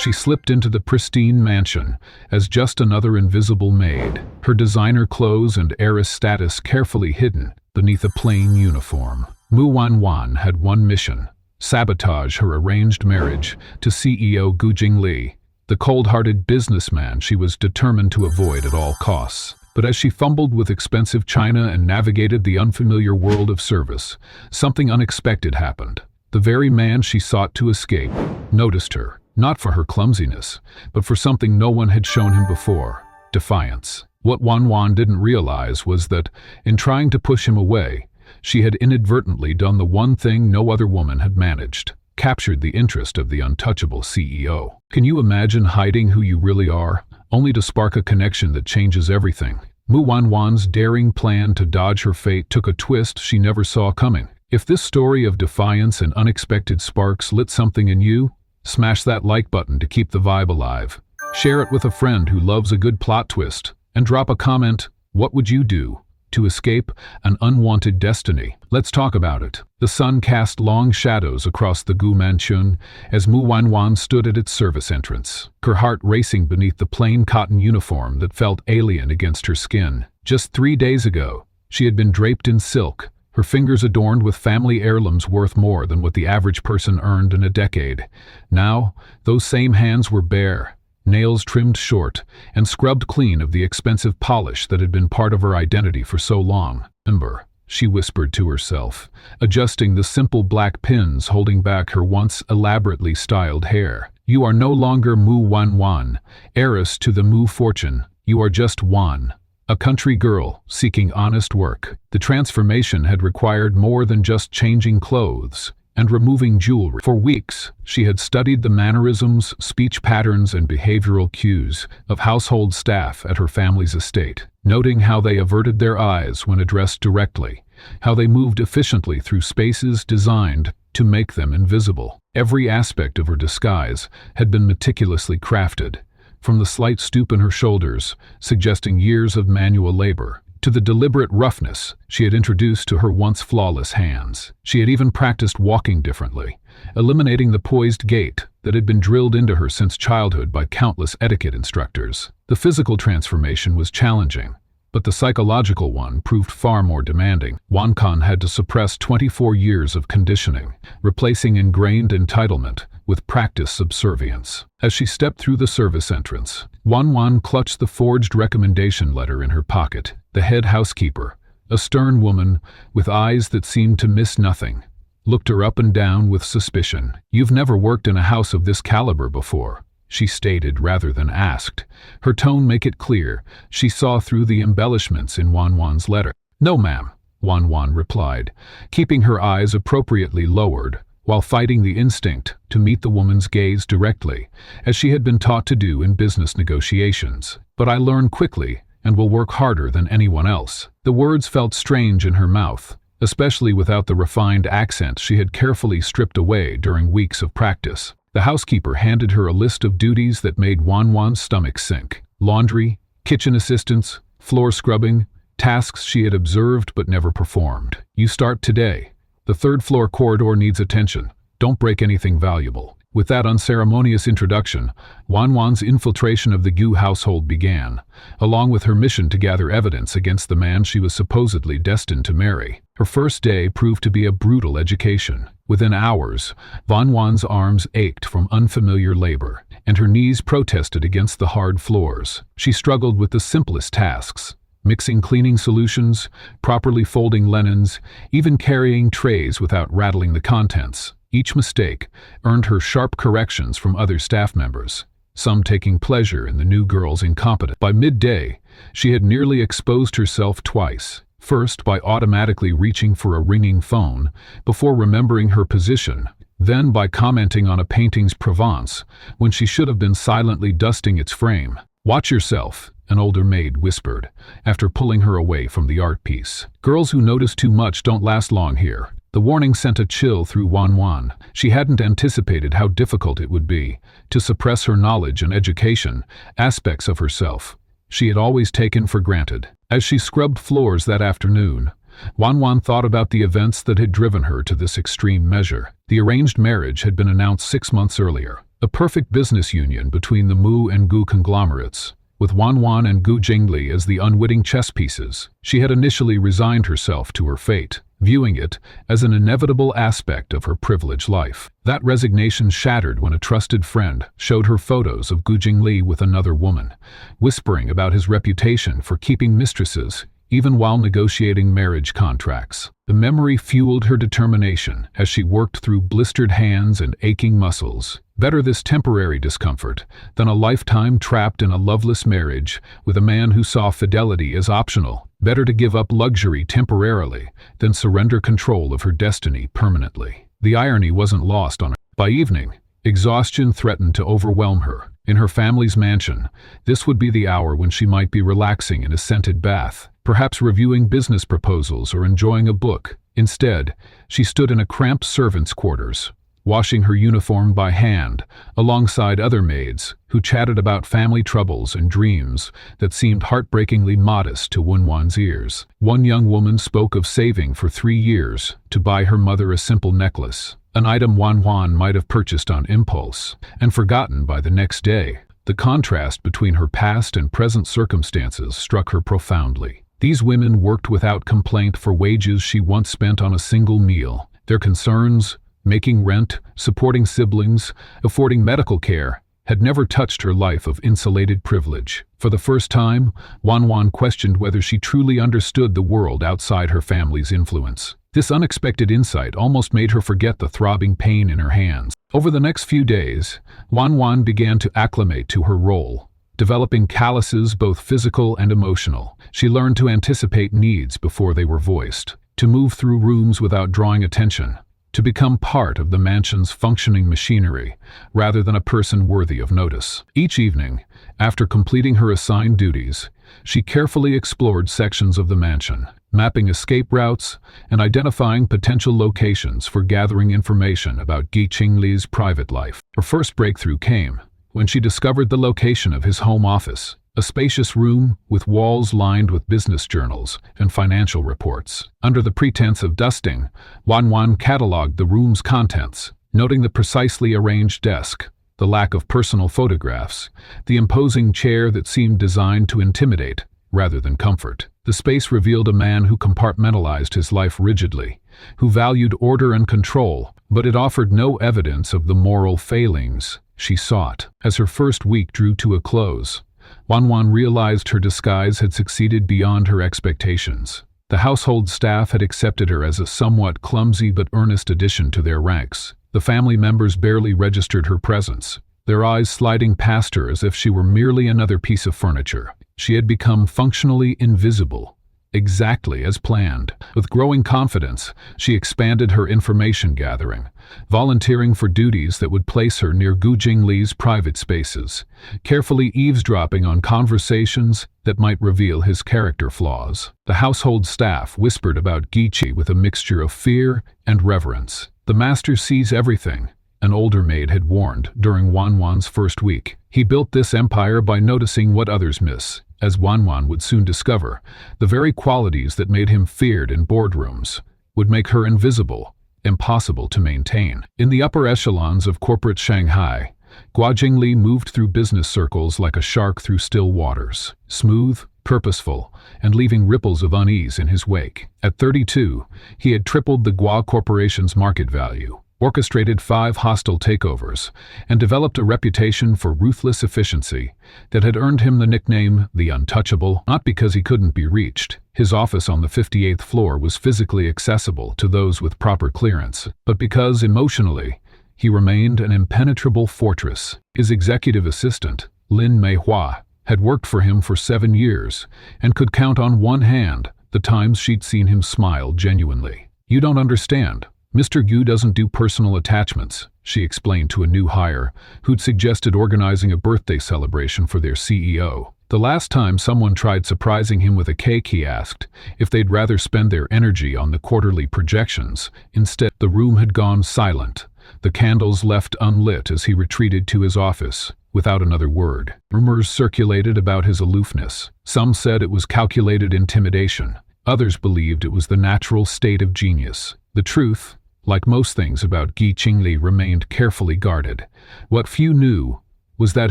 She slipped into the pristine mansion as just another invisible maid, her designer clothes and heiress status carefully hidden beneath a plain uniform. Mu Wanwan had one mission: sabotage her arranged marriage to CEO Gu Jingli, the cold-hearted businessman she was determined to avoid at all costs. But as she fumbled with expensive china and navigated the unfamiliar world of service, something unexpected happened. The very man she sought to escape noticed her, not for her clumsiness, but for something no one had shown him before: defiance. What Wanwan didn't realize was that, in trying to push him away, she had inadvertently done the one thing no other woman had managed: captured the interest of the untouchable CEO. Can you imagine hiding who you really are, only to spark a connection that changes everything? Mu Wanwan's daring plan to dodge her fate took a twist she never saw coming. If this story of defiance and unexpected sparks lit something in you, smash that like button to keep the vibe alive. Share it with a friend who loves a good plot twist, and drop a comment: what would you do to escape an unwanted destiny? Let's talk about it. The sun cast long shadows across the Gu Mansion as Mu Wanwan stood at its service entrance, her heart racing beneath the plain cotton uniform that felt alien against her skin. Just 3 days ago, she had been draped in silk, her fingers adorned with family heirlooms worth more than what the average person earned in a decade. Now, those same hands were bare, nails trimmed short, and scrubbed clean of the expensive polish that had been part of her identity for so long. "Ember," she whispered to herself, adjusting the simple black pins holding back her once elaborately styled hair. "You are no longer Mu Wanwan, heiress to the Mu fortune. You are just Wan, a country girl seeking honest work." The transformation had required more than just changing clothes and removing jewelry. For weeks, she had studied the mannerisms, speech patterns, and behavioral cues of household staff at her family's estate, noting how they averted their eyes when addressed directly, how they moved efficiently through spaces designed to make them invisible. Every aspect of her disguise had been meticulously crafted, from the slight stoop in her shoulders, suggesting years of manual labor, to the deliberate roughness she had introduced to her once flawless hands. She had even practiced walking differently, eliminating the poised gait that had been drilled into her since childhood by countless etiquette instructors. The physical transformation was challenging, but the psychological one proved far more demanding. Wankan had to suppress 24 years of conditioning, replacing ingrained entitlement with practiced subservience. As she stepped through the service entrance, Wanwan clutched the forged recommendation letter in her pocket. The head housekeeper, a stern woman with eyes that seemed to miss nothing, looked her up and down with suspicion. "You've never worked in a house of this caliber before," she stated rather than asked. Her tone made it clear she saw through the embellishments in Wanwan's letter. "No, ma'am," Wanwan replied, keeping her eyes appropriately lowered while fighting the instinct to meet the woman's gaze directly, as she had been taught to do in business negotiations. "But I learn quickly and will work harder than anyone else." The words felt strange in her mouth, especially without the refined accent she had carefully stripped away during weeks of practice. The housekeeper handed her a list of duties that made Wanwan's stomach sink: laundry, kitchen assistance, floor scrubbing, tasks she had observed but never performed. "You start today. The third-floor corridor needs attention. Don't break anything valuable." With that unceremonious introduction, Wanwan's infiltration of the Gu household began, along with her mission to gather evidence against the man she was supposedly destined to marry. Her first day proved to be a brutal education. Within hours, Wanwan's arms ached from unfamiliar labor, and her knees protested against the hard floors. She struggled with the simplest tasks: mixing cleaning solutions, properly folding linens, even carrying trays without rattling the contents. Each mistake earned her sharp corrections from other staff members, some taking pleasure in the new girl's incompetence. By midday, she had nearly exposed herself twice, first by automatically reaching for a ringing phone before remembering her position, then by commenting on a painting's Provence when she should have been silently dusting its frame. "Watch yourself," an older maid whispered, after pulling her away from the art piece. "Girls who notice too much don't last long here." The warning sent a chill through Wanwan. She hadn't anticipated how difficult it would be to suppress her knowledge and education, aspects of herself she had always taken for granted. As she scrubbed floors that afternoon, Wanwan thought about the events that had driven her to this extreme measure. The arranged marriage had been announced 6 months earlier, a perfect business union between the Mu and Gu conglomerates. With Wanwan and Gu Jingli as the unwitting chess pieces, she had initially resigned herself to her fate, viewing it as an inevitable aspect of her privileged life. That resignation shattered when a trusted friend showed her photos of Gu Jingli with another woman, whispering about his reputation for keeping mistresses even while negotiating marriage contracts. The memory fueled her determination as she worked through blistered hands and aching muscles. Better this temporary discomfort than a lifetime trapped in a loveless marriage with a man who saw fidelity as optional. Better to give up luxury temporarily than surrender control of her destiny permanently. The irony wasn't lost on her. By evening, exhaustion threatened to overwhelm her. In her family's mansion, this would be the hour when she might be relaxing in a scented bath, perhaps reviewing business proposals or enjoying a book. Instead, she stood in a cramped servant's quarters, washing her uniform by hand, alongside other maids who chatted about family troubles and dreams that seemed heartbreakingly modest to Wanwan's ears. One young woman spoke of saving for 3 years to buy her mother a simple necklace, an item Wanwan might have purchased on impulse and forgotten by the next day. The contrast between her past and present circumstances struck her profoundly. These women worked without complaint for wages she once spent on a single meal. Their concerns, making rent, supporting siblings, affording medical care, had never touched her life of insulated privilege. For the first time, Wanwan questioned whether she truly understood the world outside her family's influence. This unexpected insight almost made her forget the throbbing pain in her hands. Over the next few days, Wanwan began to acclimate to her role, developing calluses both physical and emotional. She learned to anticipate needs before they were voiced, to move through rooms without drawing attention, to become part of the mansion's functioning machinery, rather than a person worthy of notice. Each evening, after completing her assigned duties, she carefully explored sections of the mansion, mapping escape routes and identifying potential locations for gathering information about Gu Qingli's private life. Her first breakthrough came when she discovered the location of his home office, a spacious room with walls lined with business journals and financial reports. Under the pretense of dusting, Wanwan cataloged the room's contents, noting the precisely arranged desk, the lack of personal photographs, the imposing chair that seemed designed to intimidate rather than comfort. The space revealed a man who compartmentalized his life rigidly, who valued order and control, but it offered no evidence of the moral failings she sought. As her first week drew to a close, Wanwan realized her disguise had succeeded beyond her expectations. The household staff had accepted her as a somewhat clumsy but earnest addition to their ranks. The family members barely registered her presence, their eyes sliding past her as if she were merely another piece of furniture. She had become functionally invisible, exactly as planned. With growing confidence, she expanded her information gathering, volunteering for duties that would place her near Gu Jingli's private spaces, carefully eavesdropping on conversations that might reveal his character flaws. The household staff whispered about Gichi with a mixture of fear and reverence. "The master sees everything," an older maid had warned during Wanwan's first week. "He built this empire by noticing what others miss." As Wanwan would soon discover, the very qualities that made him feared in boardrooms would make her invisible, impossible to maintain. In the upper echelons of corporate Shanghai, Gu Jingli moved through business circles like a shark through still waters, smooth, purposeful, and leaving ripples of unease in his wake. At 32, he had tripled the Gua Corporation's market value, orchestrated 5 hostile takeovers, and developed a reputation for ruthless efficiency that had earned him the nickname the Untouchable, not because he couldn't be reached. His office on the 58th floor was physically accessible to those with proper clearance, but because emotionally, he remained an impenetrable fortress. His executive assistant, Lin Meihua, had worked for him for 7 years and could count on one hand the times she'd seen him smile genuinely. "You don't understand. Mr. Gu doesn't do personal attachments," she explained to a new hire who'd suggested organizing a birthday celebration for their CEO. The last time someone tried surprising him with a cake, he asked if they'd rather spend their energy on the quarterly projections. Instead, the room had gone silent, the candles left unlit as he retreated to his office, without another word. Rumors circulated about his aloofness. Some said it was calculated intimidation. Others believed it was the natural state of genius. The truth Like most things about Gi Qingli remained carefully guarded. What few knew was that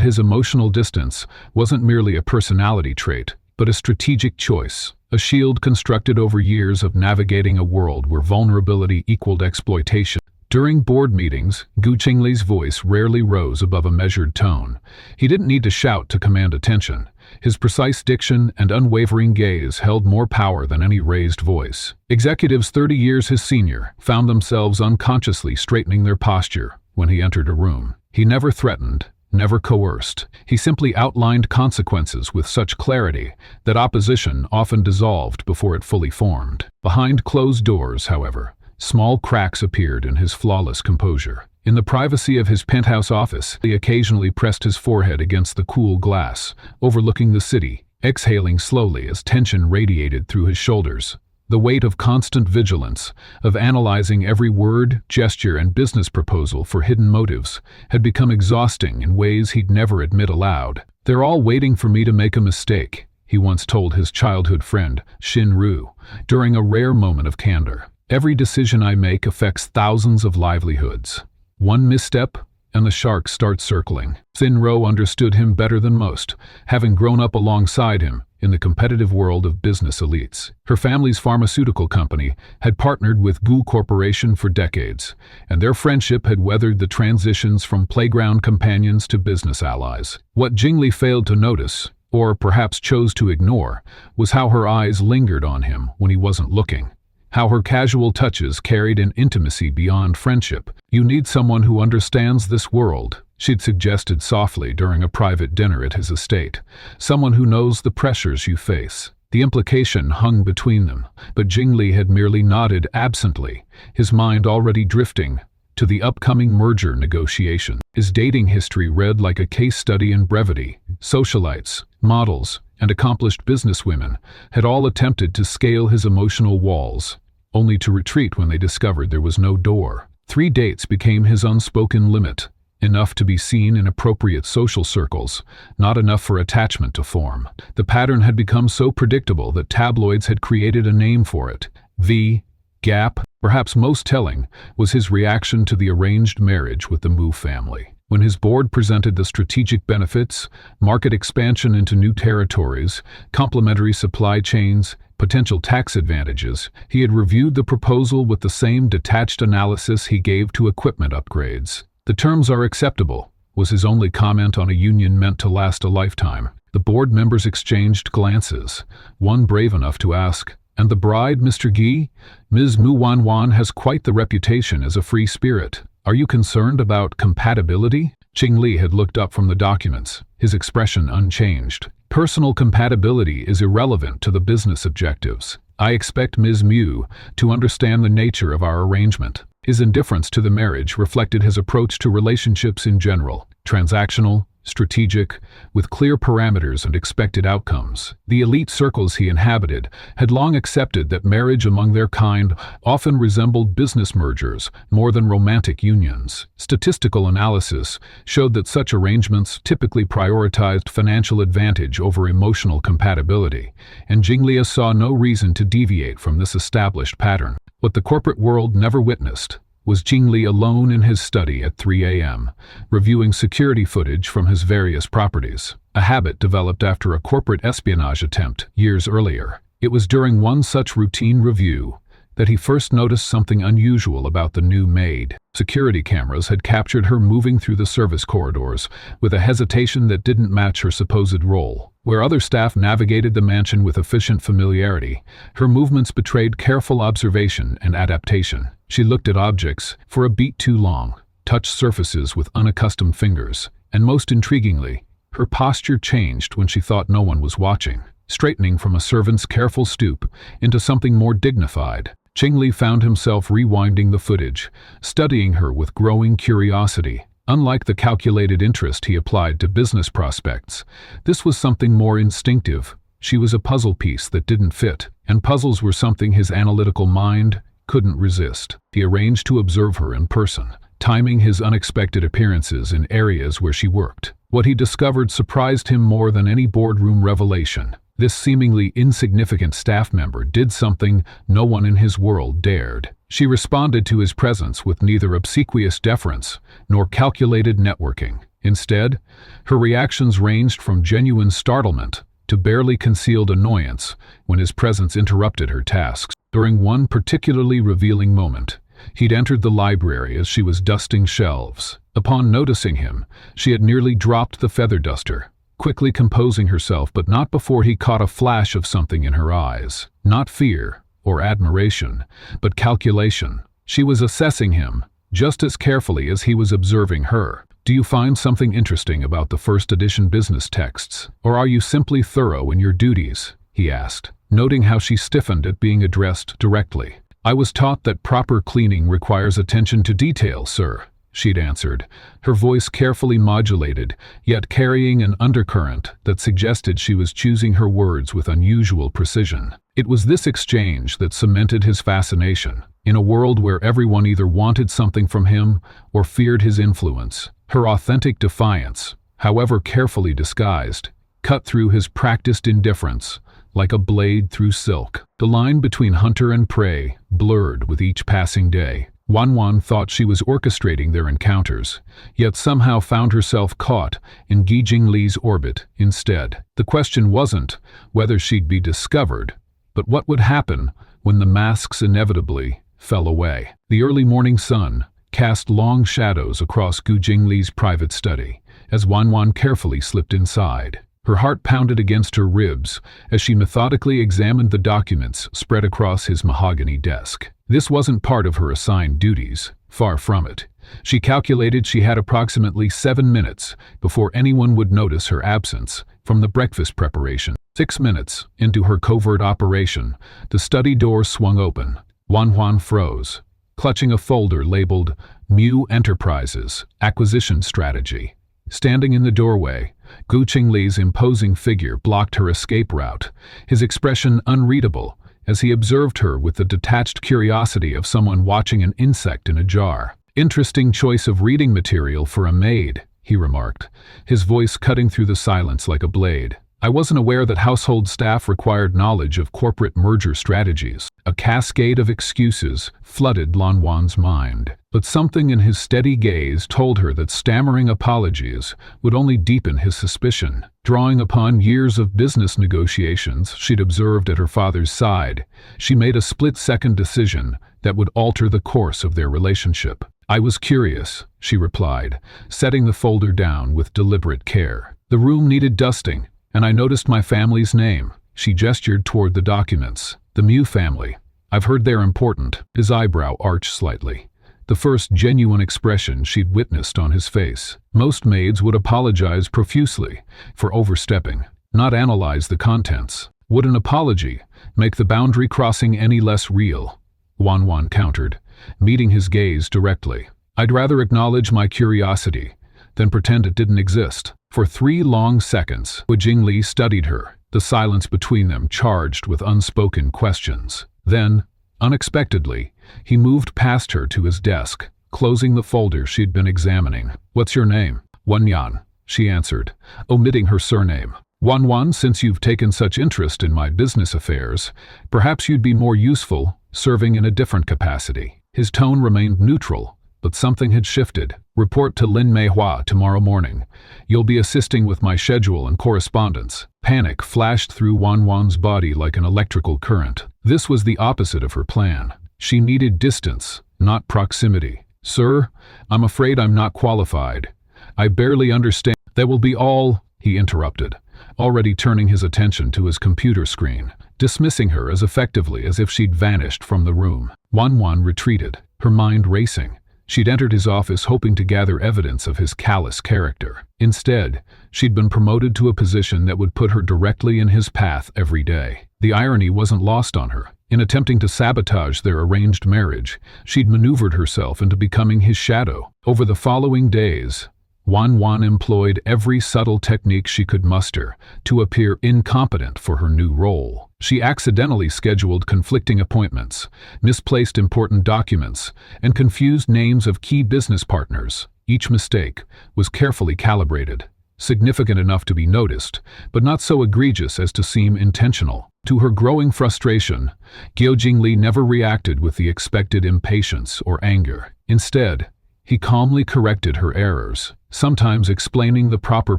his emotional distance wasn't merely a personality trait, but a strategic choice, a shield constructed over years of navigating a world where vulnerability equaled exploitation. During board meetings, Gu Qingli's voice rarely rose above a measured tone. He didn't need to shout to command attention. His precise diction and unwavering gaze held more power than any raised voice. Executives 30 years his senior found themselves unconsciously straightening their posture when he entered a room. He never threatened, never coerced. He simply outlined consequences with such clarity that opposition often dissolved before it fully formed. Behind closed doors, however, small cracks appeared in his flawless composure. In the privacy of his penthouse office, he occasionally pressed his forehead against the cool glass, overlooking the city, exhaling slowly as tension radiated through his shoulders. The weight of constant vigilance, of analyzing every word, gesture, and business proposal for hidden motives, had become exhausting in ways he'd never admit aloud. "They're all waiting for me to make a mistake," he once told his childhood friend, Xin Ru, during a rare moment of candor. "Every decision I make affects thousands of livelihoods. One misstep, and the sharks start circling." Xin Ru understood him better than most, having grown up alongside him in the competitive world of business elites. Her family's pharmaceutical company had partnered with Gu Corporation for decades, and their friendship had weathered the transitions from playground companions to business allies. What Jingli failed to notice, or perhaps chose to ignore, was how her eyes lingered on him when he wasn't looking. How her casual touches carried an intimacy beyond friendship. "You need someone who understands this world," she'd suggested softly during a private dinner at his estate. "Someone who knows the pressures you face." The implication hung between them, but Jingli had merely nodded absently, his mind already drifting to the upcoming merger negotiation. His dating history read like a case study in brevity. Socialites, models, and accomplished businesswomen had all attempted to scale his emotional walls, only to retreat when they discovered there was no door. 3 dates became his unspoken limit, enough to be seen in appropriate social circles, not enough for attachment to form. The pattern had become so predictable that tabloids had created a name for it: the gap. Perhaps most telling was his reaction to the arranged marriage with the Mu family. When his board presented the strategic benefits, market expansion into new territories, complementary supply chains, potential tax advantages, he had reviewed the proposal with the same detached analysis he gave to equipment upgrades. "The terms are acceptable," was his only comment on a union meant to last a lifetime. The board members exchanged glances, one brave enough to ask, "And the bride, Mr. Gi? Ms. Mu Wanwan has quite the reputation as a free spirit. Are you concerned about compatibility?" Qingli had looked up from the documents, his expression unchanged. "Personal compatibility is irrelevant to the business objectives. I expect Ms. Mu to understand the nature of our arrangement." His indifference to the marriage reflected his approach to relationships in general: transactional, strategic, with clear parameters and expected outcomes. The elite circles he inhabited had long accepted that marriage among their kind often resembled business mergers more than romantic unions. Statistical analysis showed that such arrangements typically prioritized financial advantage over emotional compatibility, and Jinglia saw no reason to deviate from this established pattern. What the corporate world never witnessed was Jingli alone in his study at 3 a.m., reviewing security footage from his various properties, a habit developed after a corporate espionage attempt years earlier. It was during one such routine review that he first noticed something unusual about the new maid. Security cameras had captured her moving through the service corridors with a hesitation that didn't match her supposed role. Where other staff navigated the mansion with efficient familiarity, her movements betrayed careful observation and adaptation. She looked at objects for a beat too long, touched surfaces with unaccustomed fingers, and most intriguingly, her posture changed when she thought no one was watching, straightening from a servant's careful stoop into something more dignified. Qingli found himself rewinding the footage, studying her with growing curiosity. Unlike the calculated interest he applied to business prospects, this was something more instinctive. She was a puzzle piece that didn't fit, and puzzles were something his analytical mind couldn't resist. He arranged to observe her in person, timing his unexpected appearances in areas where she worked. What he discovered surprised him more than any boardroom revelation. This seemingly insignificant staff member did something no one in his world dared. She responded to his presence with neither obsequious deference nor calculated networking. Instead, her reactions ranged from genuine startlement to barely concealed annoyance when his presence interrupted her tasks. During one particularly revealing moment, he'd entered the library as she was dusting shelves. Upon noticing him, she had nearly dropped the feather duster, quickly composing herself, but not before he caught a flash of something in her eyes. Not fear or admiration, but calculation. She was assessing him just as carefully as he was observing her. Do you find something interesting about the first edition business texts, or are you simply thorough in your duties? He asked, noting how she stiffened at being addressed directly. I was taught that proper cleaning requires attention to detail, sir, she'd answered, her voice carefully modulated, yet carrying an undercurrent that suggested she was choosing her words with unusual precision. It was this exchange that cemented his fascination. In a world where everyone either wanted something from him or feared his influence, her authentic defiance, however carefully disguised, cut through his practiced indifference like a blade through silk. The line between hunter and prey blurred with each passing day. Wanwan thought she was orchestrating their encounters, yet somehow found herself caught in Gijing Li's orbit instead. The question wasn't whether she'd be discovered, but what would happen when the masks inevitably fell away. The early morning sun cast long shadows across Gu Jingli's private study as Wanwan carefully slipped inside. Her heart pounded against her ribs as she methodically examined the documents spread across his mahogany desk. This wasn't part of her assigned duties, far from it. She calculated she had approximately 7 minutes before anyone would notice her absence from the breakfast preparation. 6 minutes into her covert operation, the study door swung open. Wanwan froze, clutching a folder labeled Mu Enterprises, Acquisition Strategy. Standing in the doorway, Gu Qingli's imposing figure blocked her escape route, his expression unreadable as he observed her with the detached curiosity of someone watching an insect in a jar. Interesting choice of reading material for a maid, he remarked, his voice cutting through the silence like a blade. I wasn't aware that household staff required knowledge of corporate merger strategies. A cascade of excuses flooded Lanwan's mind, but something in his steady gaze told her that stammering apologies would only deepen his suspicion. Drawing upon years of business negotiations she'd observed at her father's side, she made a split-second decision that would alter the course of their relationship. I was curious, she replied, setting the folder down with deliberate care. The room needed dusting, and I noticed my family's name. She gestured toward the documents. The Mu family. I've heard they're important. His eyebrow arched slightly, the first genuine expression she'd witnessed on his face. Most maids would apologize profusely for overstepping, not analyze the contents. Would an apology make the boundary crossing any less real? Wanwan countered, meeting his gaze directly. I'd rather acknowledge my curiosity than pretend it didn't exist. For 3 long seconds, Gu Jingli studied her, the silence between them charged with unspoken questions. Then, unexpectedly, he moved past her to his desk, closing the folder she'd been examining. What's your name? Wanyan, she answered, omitting her surname. Wanwan, since you've taken such interest in my business affairs, perhaps you'd be more useful serving in a different capacity. His tone remained neutral, but something had shifted. Report to Lin Meihua tomorrow morning. You'll be assisting with my schedule and correspondence. Panic flashed through Wanwan's body like an electrical current. This was the opposite of her plan. She needed distance, not proximity. Sir, I'm afraid I'm not qualified. I barely understand. That will be all, he interrupted, already turning his attention to his computer screen, dismissing her as effectively as if she'd vanished from the room. Wanwan retreated, her mind racing. She'd entered his office hoping to gather evidence of his callous character. Instead, she'd been promoted to a position that would put her directly in his path every day. The irony wasn't lost on her. In attempting to sabotage their arranged marriage, she'd maneuvered herself into becoming his shadow. Over the following days, Wanwan employed every subtle technique she could muster to appear incompetent for her new role. She accidentally scheduled conflicting appointments, misplaced important documents, and confused names of key business partners. Each mistake was carefully calibrated, significant enough to be noticed, but not so egregious as to seem intentional. To her growing frustration, Gyojing never reacted with the expected impatience or anger. Instead, he calmly corrected her errors, sometimes explaining the proper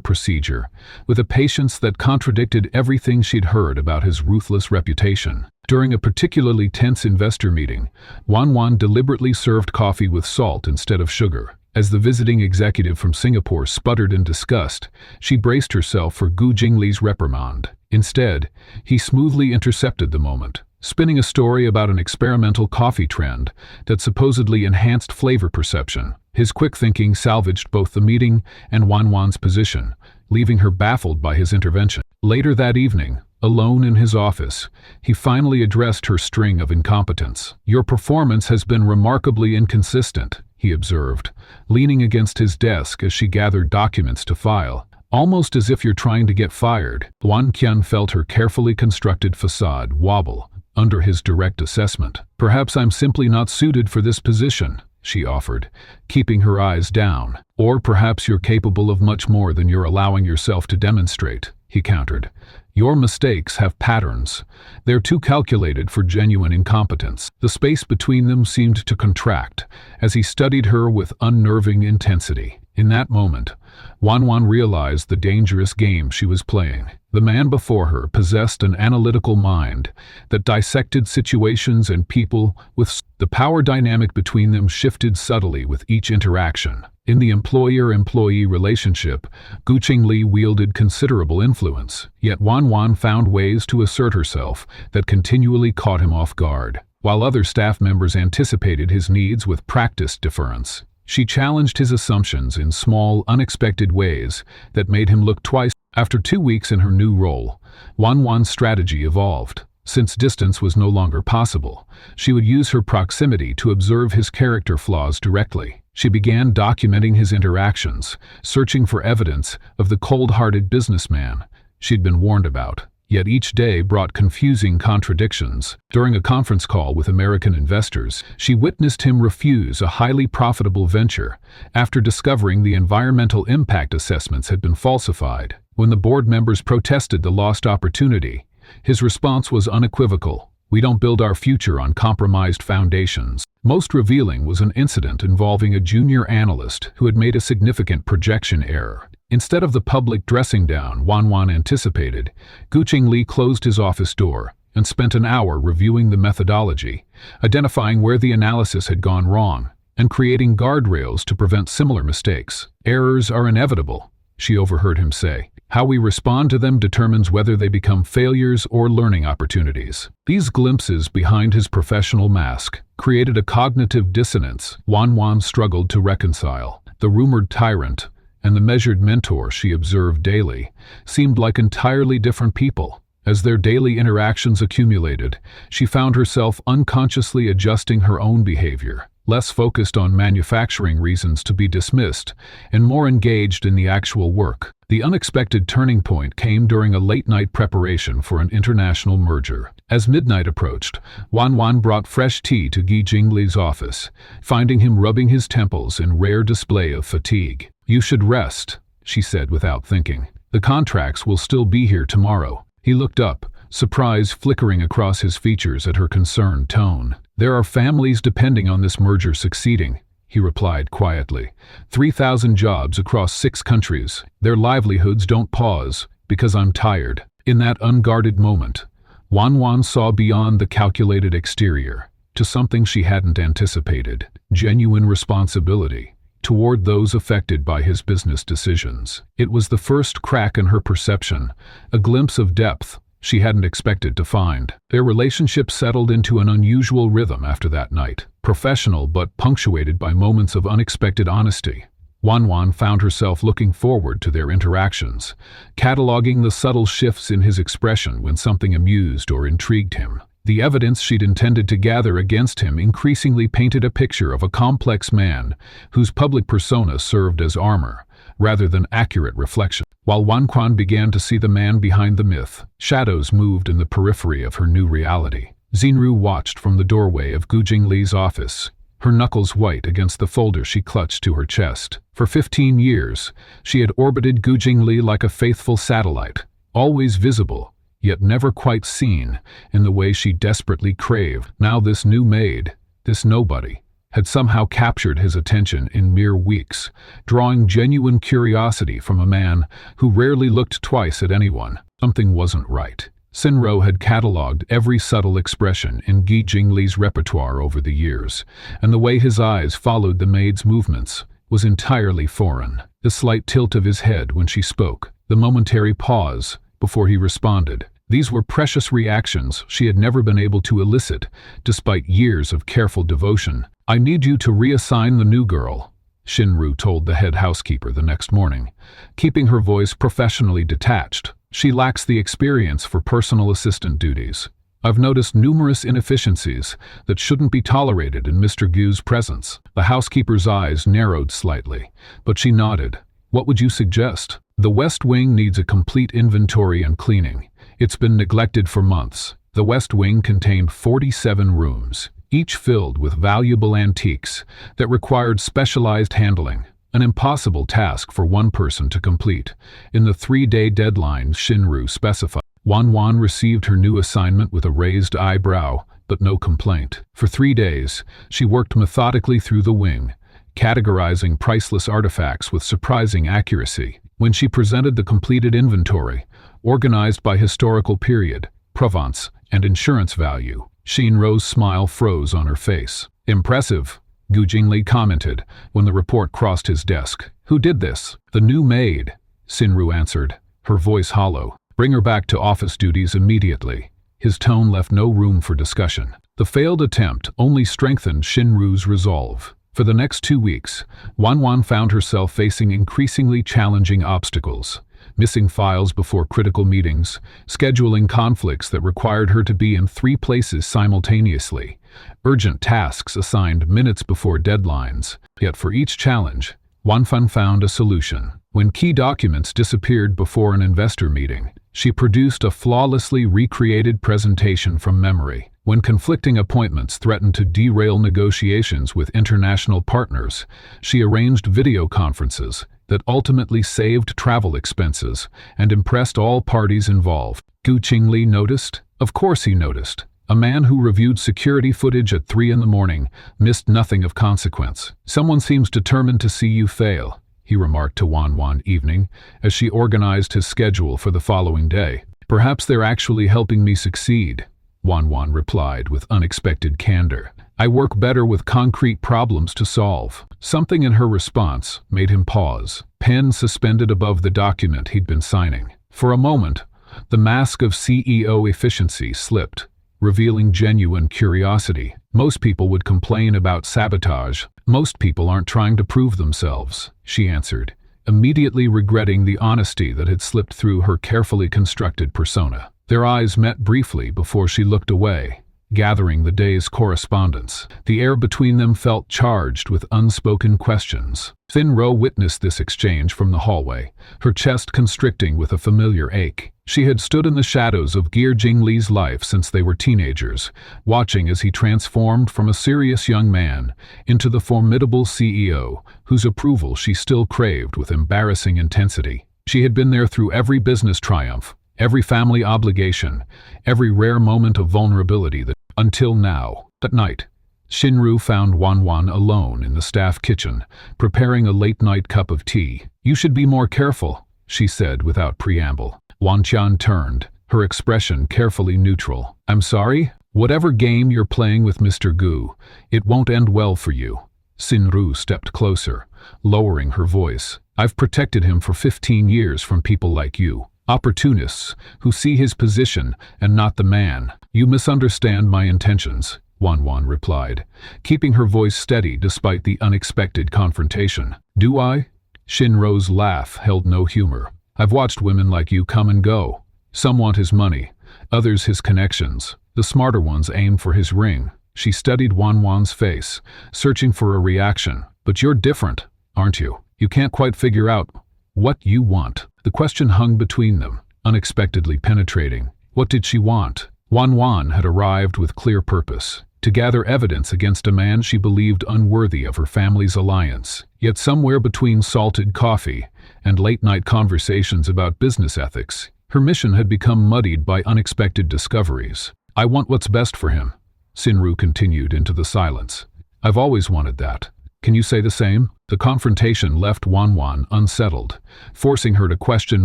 procedure, with a patience that contradicted everything she'd heard about his ruthless reputation. During a particularly tense investor meeting, Wan deliberately served coffee with salt instead of sugar. As the visiting executive from Singapore sputtered in disgust, she braced herself for Gu Jingli's reprimand. Instead, he smoothly intercepted the moment, spinning a story about an experimental coffee trend that supposedly enhanced flavor perception. His quick thinking salvaged both the meeting and Wan's position, leaving her baffled by his intervention. Later that evening, alone in his office, he finally addressed her string of incompetence. "Your performance has been remarkably inconsistent," he observed, leaning against his desk as she gathered documents to file. "Almost as if you're trying to get fired." Wan Qian felt her carefully constructed facade wobble under his direct assessment. "Perhaps I'm simply not suited for this position," she offered, keeping her eyes down. "Or perhaps you're capable of much more than you're allowing yourself to demonstrate," he countered. "Your mistakes have patterns. They're too calculated for genuine incompetence." The space between them seemed to contract as he studied her with unnerving intensity. In that moment, Wan realized the dangerous game she was playing. The man before her possessed an analytical mind that dissected situations and people with the power dynamic between them shifted subtly with each interaction. In the employer-employee relationship, Gu Qingli wielded considerable influence, yet Wan found ways to assert herself that continually caught him off guard. While other staff members anticipated his needs with practiced deference, she challenged his assumptions in small, unexpected ways that made him look twice. After 2 weeks in her new role, Wan's strategy evolved. Since distance was no longer possible, she would use her proximity to observe his character flaws directly. She began documenting his interactions, searching for evidence of the cold-hearted businessman she'd been warned about. Yet each day brought confusing contradictions. During a conference call with American investors, she witnessed him refuse a highly profitable venture after discovering the environmental impact assessments had been falsified. When the board members protested the lost opportunity, his response was unequivocal: "We don't build our future on compromised foundations." Most revealing was an incident involving a junior analyst who had made a significant projection error. Instead of the public dressing down Wan anticipated, Gu Qingli closed his office door and spent an hour reviewing the methodology, identifying where the analysis had gone wrong, and creating guardrails to prevent similar mistakes. "Errors are inevitable," she overheard him say. "How we respond to them determines whether they become failures or learning opportunities." These glimpses behind his professional mask created a cognitive dissonance Wan struggled to reconcile. The rumored tyrant and the measured mentor she observed daily seemed like entirely different people. As their daily interactions accumulated, she found herself unconsciously adjusting her own behavior, less focused on manufacturing reasons to be dismissed, and more engaged in the actual work. The unexpected turning point came during a late-night preparation for an international merger. As midnight approached, Wan brought fresh tea to Gu Jingli's office, finding him rubbing his temples in rare display of fatigue. "You should rest," she said without thinking. "The contracts will still be here tomorrow." He looked up, surprise flickering across his features at her concerned tone. "There are families depending on this merger succeeding," he replied quietly. 3,000 jobs across 6 countries. Their livelihoods don't pause because I'm tired." In that unguarded moment, Wan saw beyond the calculated exterior to something she hadn't anticipated: genuine responsibility toward those affected by his business decisions. It was the first crack in her perception, a glimpse of depth she hadn't expected to find. Their relationship settled into an unusual rhythm after that night, professional but punctuated by moments of unexpected honesty. Wan found herself looking forward to their interactions, cataloging the subtle shifts in his expression when something amused or intrigued him. The evidence she'd intended to gather against him increasingly painted a picture of a complex man whose public persona served as armor, rather than accurate reflection. While Wan began to see the man behind the myth, shadows moved in the periphery of her new reality. Xinru watched from the doorway of Gu Jingli's office, her knuckles white against the folder she clutched to her chest. For 15 years, she had orbited Gu Jingli like a faithful satellite, always visible, yet never quite seen in the way she desperately craved. Now this new maid, this nobody, had somehow captured his attention in mere weeks, drawing genuine curiosity from a man who rarely looked twice at anyone. Something wasn't right. Sinro had catalogued every subtle expression in Gu Jingli's repertoire over the years, and the way his eyes followed the maid's movements was entirely foreign. The slight tilt of his head when she spoke, the momentary pause before he responded. These were precious reactions she had never been able to elicit, despite years of careful devotion. "I need you to reassign the new girl," Shinru told the head housekeeper the next morning, keeping her voice professionally detached. "She lacks the experience for personal assistant duties. I've noticed numerous inefficiencies that shouldn't be tolerated in Mr. Gu's presence." The housekeeper's eyes narrowed slightly, but she nodded. "What would you suggest?" "The West Wing needs a complete inventory and cleaning. It's been neglected for months." The West Wing contained 47 rooms, each filled with valuable antiques that required specialized handling, an impossible task for one person to complete. In the 3-day deadline Shinru specified, Wanwan received her new assignment with a raised eyebrow, but no complaint. For 3 days, she worked methodically through the wing, categorizing priceless artifacts with surprising accuracy. When she presented the completed inventory, organized by historical period, provenance, and insurance value, Shinro's smile froze on her face. "Impressive," Gu Jingli commented when the report crossed his desk. "Who did this?" "The new maid," Sinru answered, her voice hollow. "Bring her back to office duties immediately." His tone left no room for discussion. The failed attempt only strengthened Shinru's resolve. For the next 2 weeks, Wanwan found herself facing increasingly challenging obstacles. Missing files before critical meetings, scheduling conflicts that required her to be in 3 places simultaneously, urgent tasks assigned minutes before deadlines. Yet for each challenge, Wanfan found a solution. When key documents disappeared before an investor meeting, she produced a flawlessly recreated presentation from memory. When conflicting appointments threatened to derail negotiations with international partners, she arranged video conferences that ultimately saved travel expenses and impressed all parties involved. Gu Qingli noticed? Of course he noticed. A man who reviewed security footage at 3 in the morning missed nothing of consequence. "Someone seems determined to see you fail," he remarked to Wanwan evening as she organized his schedule for the following day. "Perhaps they're actually helping me succeed," Wanwan replied with unexpected candor. "I work better with concrete problems to solve." Something in her response made him pause, pen suspended above the document he'd been signing. For a moment, the mask of CEO efficiency slipped, revealing genuine curiosity. "Most people would complain about sabotage. Most people aren't trying to prove themselves," she answered, immediately regretting the honesty that had slipped through her carefully constructed persona. Their eyes met briefly before she looked away, gathering the day's correspondence. The air between them felt charged with unspoken questions. Finro witnessed this exchange from the hallway, her chest constricting with a familiar ache. She had stood in the shadows of Gu Jingli's life since they were teenagers, watching as he transformed from a serious young man into the formidable CEO, whose approval she still craved with embarrassing intensity. She had been there through every business triumph, every family obligation, every rare moment of vulnerability until now. At night, Shinru found Wanwan alone in the staff kitchen, preparing a late-night cup of tea. "You should be more careful," she said without preamble. Wanqian turned, her expression carefully neutral. "I'm sorry? Whatever game you're playing with Mr. Gu, it won't end well for you." Sinru stepped closer, lowering her voice. "I've protected him for 15 years from people like you. Opportunists who see his position and not the man." "You misunderstand my intentions," Wanwan replied, keeping her voice steady despite the unexpected confrontation. "Do I?" Shinro's laugh held no humor. "I've watched women like you come and go. Some want his money, others his connections. The smarter ones aim for his ring." She studied Wanwan's face, searching for a reaction. "But you're different, aren't you? You can't quite figure out what you want." The question hung between them, unexpectedly penetrating. What did she want? Wanwan had arrived with clear purpose: to gather evidence against a man she believed unworthy of her family's alliance. Yet somewhere between salted coffee and late-night conversations about business ethics, her mission had become muddied by unexpected discoveries. "I want what's best for him," Sinru continued into the silence. "I've always wanted that. Can you say the same?" The confrontation left Wanwan unsettled, forcing her to question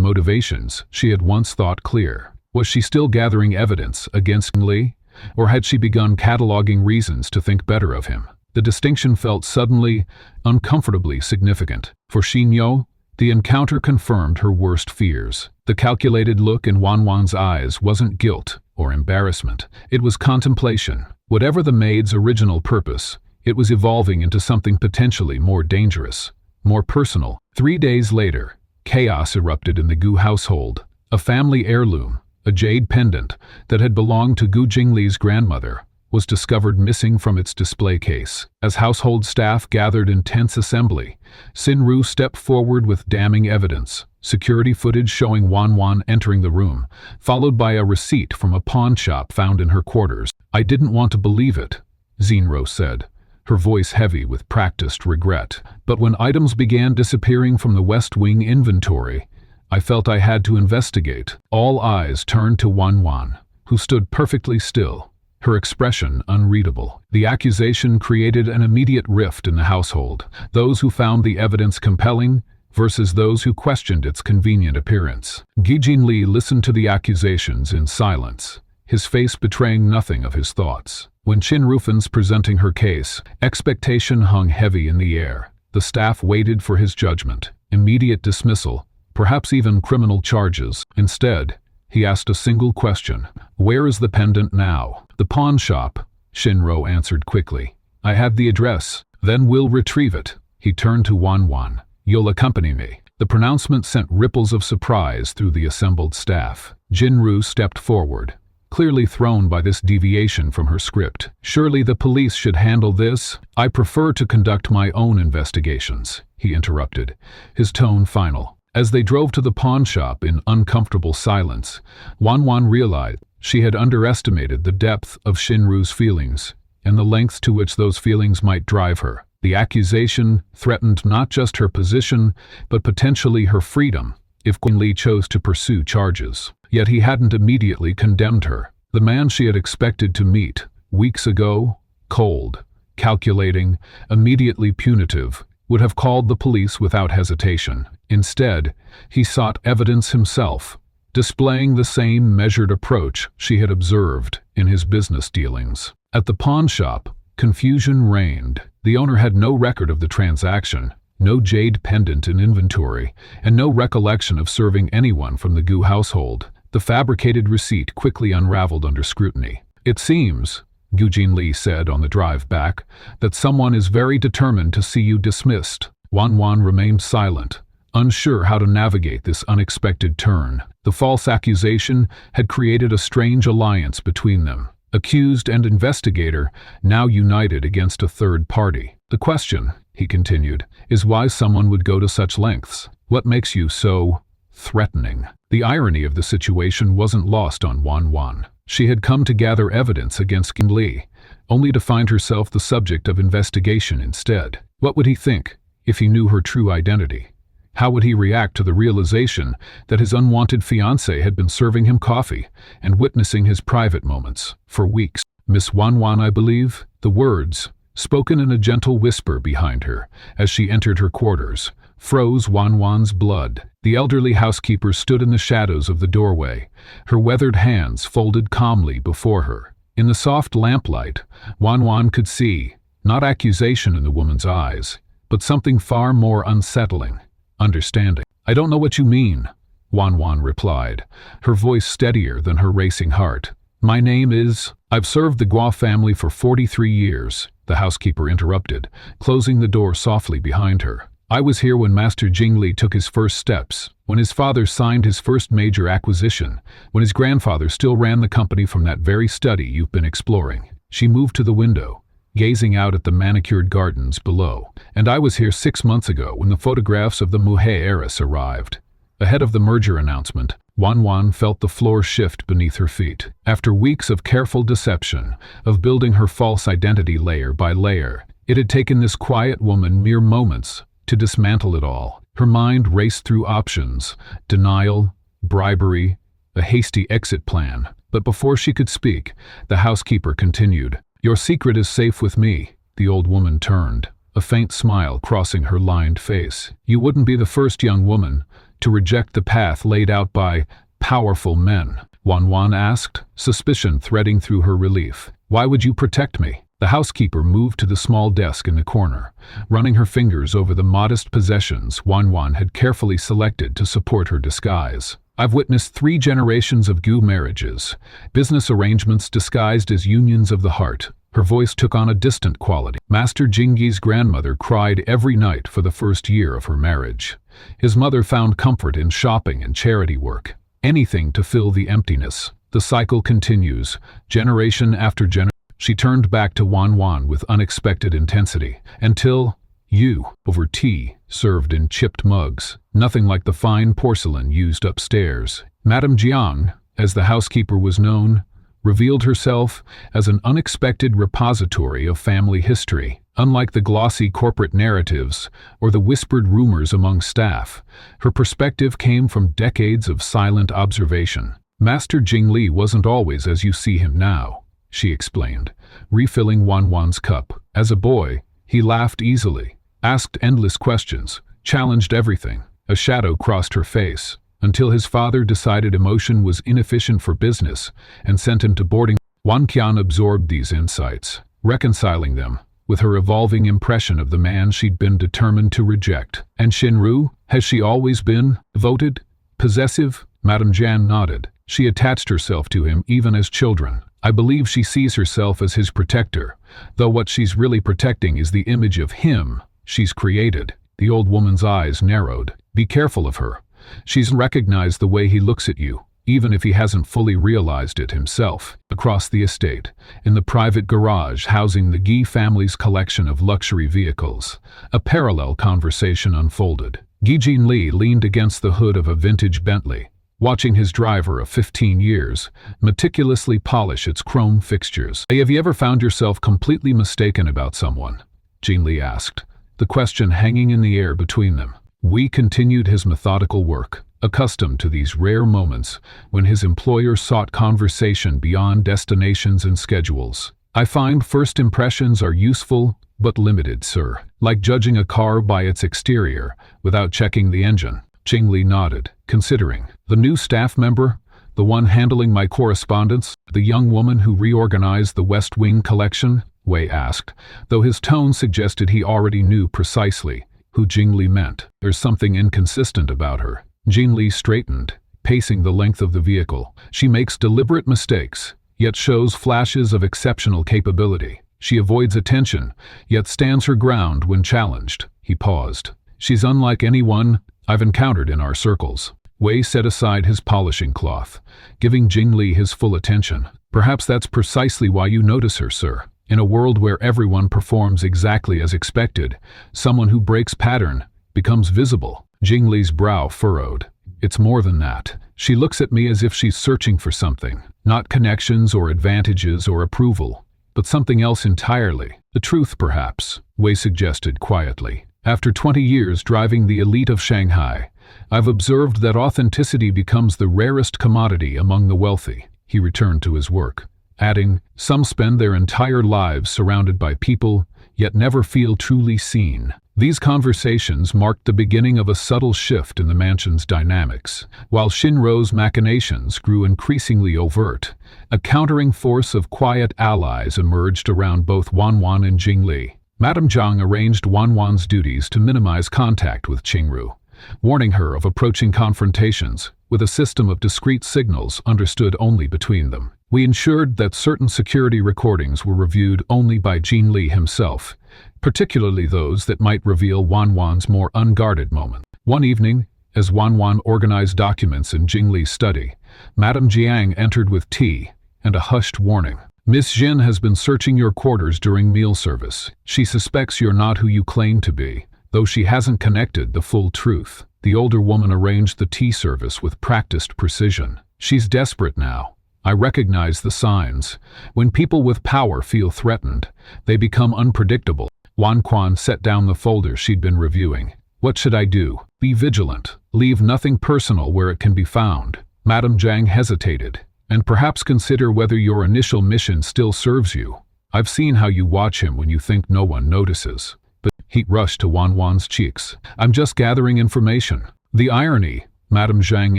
motivations she had once thought clear. Was she still gathering evidence against Li, or had she begun cataloging reasons to think better of him? The distinction felt suddenly, uncomfortably significant. For Xinyo, the encounter confirmed her worst fears. The calculated look in Wanwan's eyes wasn't guilt or embarrassment. It was contemplation. Whatever the maid's original purpose, it was evolving into something potentially more dangerous, more personal. 3 days later, chaos erupted in the Gu household. A family heirloom, a jade pendant that had belonged to Gu Jingli's grandmother, was discovered missing from its display case. As household staff gathered in tense assembly, Sinru stepped forward with damning evidence. Security footage showing Wanwan entering the room, followed by a receipt from a pawn shop found in her quarters. "I didn't want to believe it," Zinro said, her voice heavy with practiced regret. "But when items began disappearing from the West Wing inventory, I felt I had to investigate." All eyes turned to Wanwan, who stood perfectly still, her expression unreadable. The accusation created an immediate rift in the household, those who found the evidence compelling versus those who questioned its convenient appearance. Gijin Li listened to the accusations in silence, his face betraying nothing of his thoughts. When Qin Rufan's presenting her case, expectation hung heavy in the air. The staff waited for his judgment, immediate dismissal, perhaps even criminal charges. Instead, he asked a single question: "Where is the pendant now?" "The pawn shop," Shinro answered quickly. "I have the address." "Then we'll retrieve it." He turned to Wanwan. "You'll accompany me." The pronouncement sent ripples of surprise through the assembled staff. Jinru stepped forward, clearly thrown by this deviation from her script. "Surely the police should handle this." "I prefer to conduct my own investigations," he interrupted, his tone final. As they drove to the pawn shop in uncomfortable silence, Wanwan realized she had underestimated the depth of Shinru's feelings and the lengths to which those feelings might drive her. The accusation threatened not just her position, but potentially her freedom, if Qin Li chose to pursue charges. Yet he hadn't immediately condemned her. The man she had expected to meet weeks ago, cold, calculating, immediately punitive, would have called the police without hesitation. Instead, he sought evidence himself, displaying the same measured approach she had observed in his business dealings. At the pawn shop, confusion reigned. The owner had no record of the transaction, no jade pendant in inventory, and no recollection of serving anyone from the Gu household. The fabricated receipt quickly unraveled under scrutiny. "It seems," Gujin Li said on the drive back, "that someone is very determined to see you dismissed." Wanwan remained silent, unsure how to navigate this unexpected turn. The false accusation had created a strange alliance between them. Accused and investigator now united against a third party. "The question," he continued, "is why someone would go to such lengths. What makes you so threatening?" The irony of the situation wasn't lost on Wanwan. She had come to gather evidence against Qin Li, only to find herself the subject of investigation instead. What would he think if he knew her true identity? How would he react to the realization that his unwanted fiancée had been serving him coffee and witnessing his private moments for weeks? "Miss Wanwan, I believe?" The words, spoken in a gentle whisper behind her as she entered her quarters, froze Wanwan's blood. The elderly housekeeper stood in the shadows of the doorway, her weathered hands folded calmly before her. In the soft lamplight, Wanwan could see, not accusation in the woman's eyes, but something far more unsettling: understanding. "I don't know what you mean," Wanwan replied, her voice steadier than her racing heart. "My name is—" "I've served the Guo family for 43 years, the housekeeper interrupted, closing the door softly behind her. "I was here when Master Jingli took his first steps, when his father signed his first major acquisition, when his grandfather still ran the company from that very study you've been exploring." She moved to the window, gazing out at the manicured gardens below. "And I was here 6 months ago when the photographs of the Muhe heiress arrived. Ahead of the merger announcement." Wan Wan felt the floor shift beneath her feet. After weeks of careful deception, of building her false identity layer by layer, it had taken this quiet woman mere moments to dismantle it all. Her mind raced through options: denial, bribery, a hasty exit plan. But before she could speak, the housekeeper continued. "Your secret is safe with me." The old woman turned, a faint smile crossing her lined face. "You wouldn't be the first young woman to reject the path laid out by powerful men." Wan Wan asked, suspicion threading through her relief. "Why would you protect me?" The housekeeper moved to the small desk in the corner, running her fingers over the modest possessions Wan Wan had carefully selected to support her disguise. "I've witnessed 3 generations of Gu marriages, business arrangements disguised as unions of the heart." Her voice took on a distant quality. "Master Jingyi's grandmother cried every night for the first year of her marriage. His mother found comfort in shopping and charity work, anything to fill the emptiness. The cycle continues, generation after generation." She turned back to Wan Wan with unexpected intensity. "Until you," over tea, served in chipped mugs, nothing like the fine porcelain used upstairs. Madame Jiang, as the housekeeper was known, revealed herself as an unexpected repository of family history. Unlike the glossy corporate narratives or the whispered rumors among staff, her perspective came from decades of silent observation. "Master Jingli wasn't always as you see him now," she explained, refilling Wan Wan's cup. "As a boy, he laughed easily, asked endless questions, challenged everything." A shadow crossed her face, until his father decided emotion was inefficient for business and sent him to boarding. Wan Qian absorbed these insights, reconciling them with her evolving impression of the man she'd been determined to reject. "And Xinru, has she always been devoted, possessive?" Madame Jiang nodded. "She attached herself to him even as children. I believe she sees herself as his protector, though what she's really protecting is the image of him she's created." The old woman's eyes narrowed. "Be careful of her. She's recognized the way he looks at you, even if he hasn't fully realized it himself." Across the estate, in the private garage housing the Guy family's collection of luxury vehicles, a parallel conversation unfolded. Guy Jinli leaned against the hood of a vintage Bentley, watching his driver of 15 years meticulously polish its chrome fixtures. "Have you ever found yourself completely mistaken about someone?" Jinli asked, the question hanging in the air between them. Wei continued his methodical work, accustomed to these rare moments when his employer sought conversation beyond destinations and schedules. "I find first impressions are useful but limited, sir. Like judging a car by its exterior without checking the engine." Jingli nodded, considering. "The new staff member, the one handling my correspondence, the young woman who reorganized the West Wing collection?" Wei asked, though his tone suggested he already knew precisely who Jingli meant. "There's something inconsistent about her." Jingli straightened, pacing the length of the vehicle. "She makes deliberate mistakes, yet shows flashes of exceptional capability. She avoids attention, yet stands her ground when challenged." He paused. "She's unlike anyone I've encountered in our circles." Wei set aside his polishing cloth, giving Jingli his full attention. "Perhaps that's precisely why you notice her, sir. In a world where everyone performs exactly as expected, someone who breaks pattern becomes visible." Jingli's brow furrowed. "It's more than that. She looks at me as if she's searching for something, not connections or advantages or approval, but something else entirely. The truth, perhaps," Wei suggested quietly. "After 20 years driving the elite of Shanghai, I've observed that authenticity becomes the rarest commodity among the wealthy." He returned to his work, adding, "Some spend their entire lives surrounded by people, yet never feel truly seen." These conversations marked the beginning of a subtle shift in the mansion's dynamics. While Shinro's machinations grew increasingly overt, a countering force of quiet allies emerged around both Wan Wan and Jingli. Madame Jiang arranged Wan Wan's duties to minimize contact with Qingru, warning her of approaching confrontations with a system of discreet signals understood only between them. We ensured that certain security recordings were reviewed only by Jingli himself, particularly those that might reveal Wan Wan's more unguarded moment. One evening, as Wan Wan organized documents in Jingli's study, Madame Jiang entered with tea and a hushed warning. "Miss Jin has been searching your quarters during meal service. She suspects you're not who you claim to be. though she hasn't connected the full truth. The older woman arranged the tea service with practiced precision. She's desperate now. I recognize the signs. When people with power feel threatened, they become unpredictable. Wan Quan set down the folder she'd been reviewing. What should I do? Be vigilant. Leave nothing personal where it can be found. Madame Zhang hesitated. And perhaps consider whether your initial mission still serves you. I've seen how you watch him when you think no one notices. But heat rushed to Wan Wan's cheeks. I'm just gathering information. The irony, Madame Zhang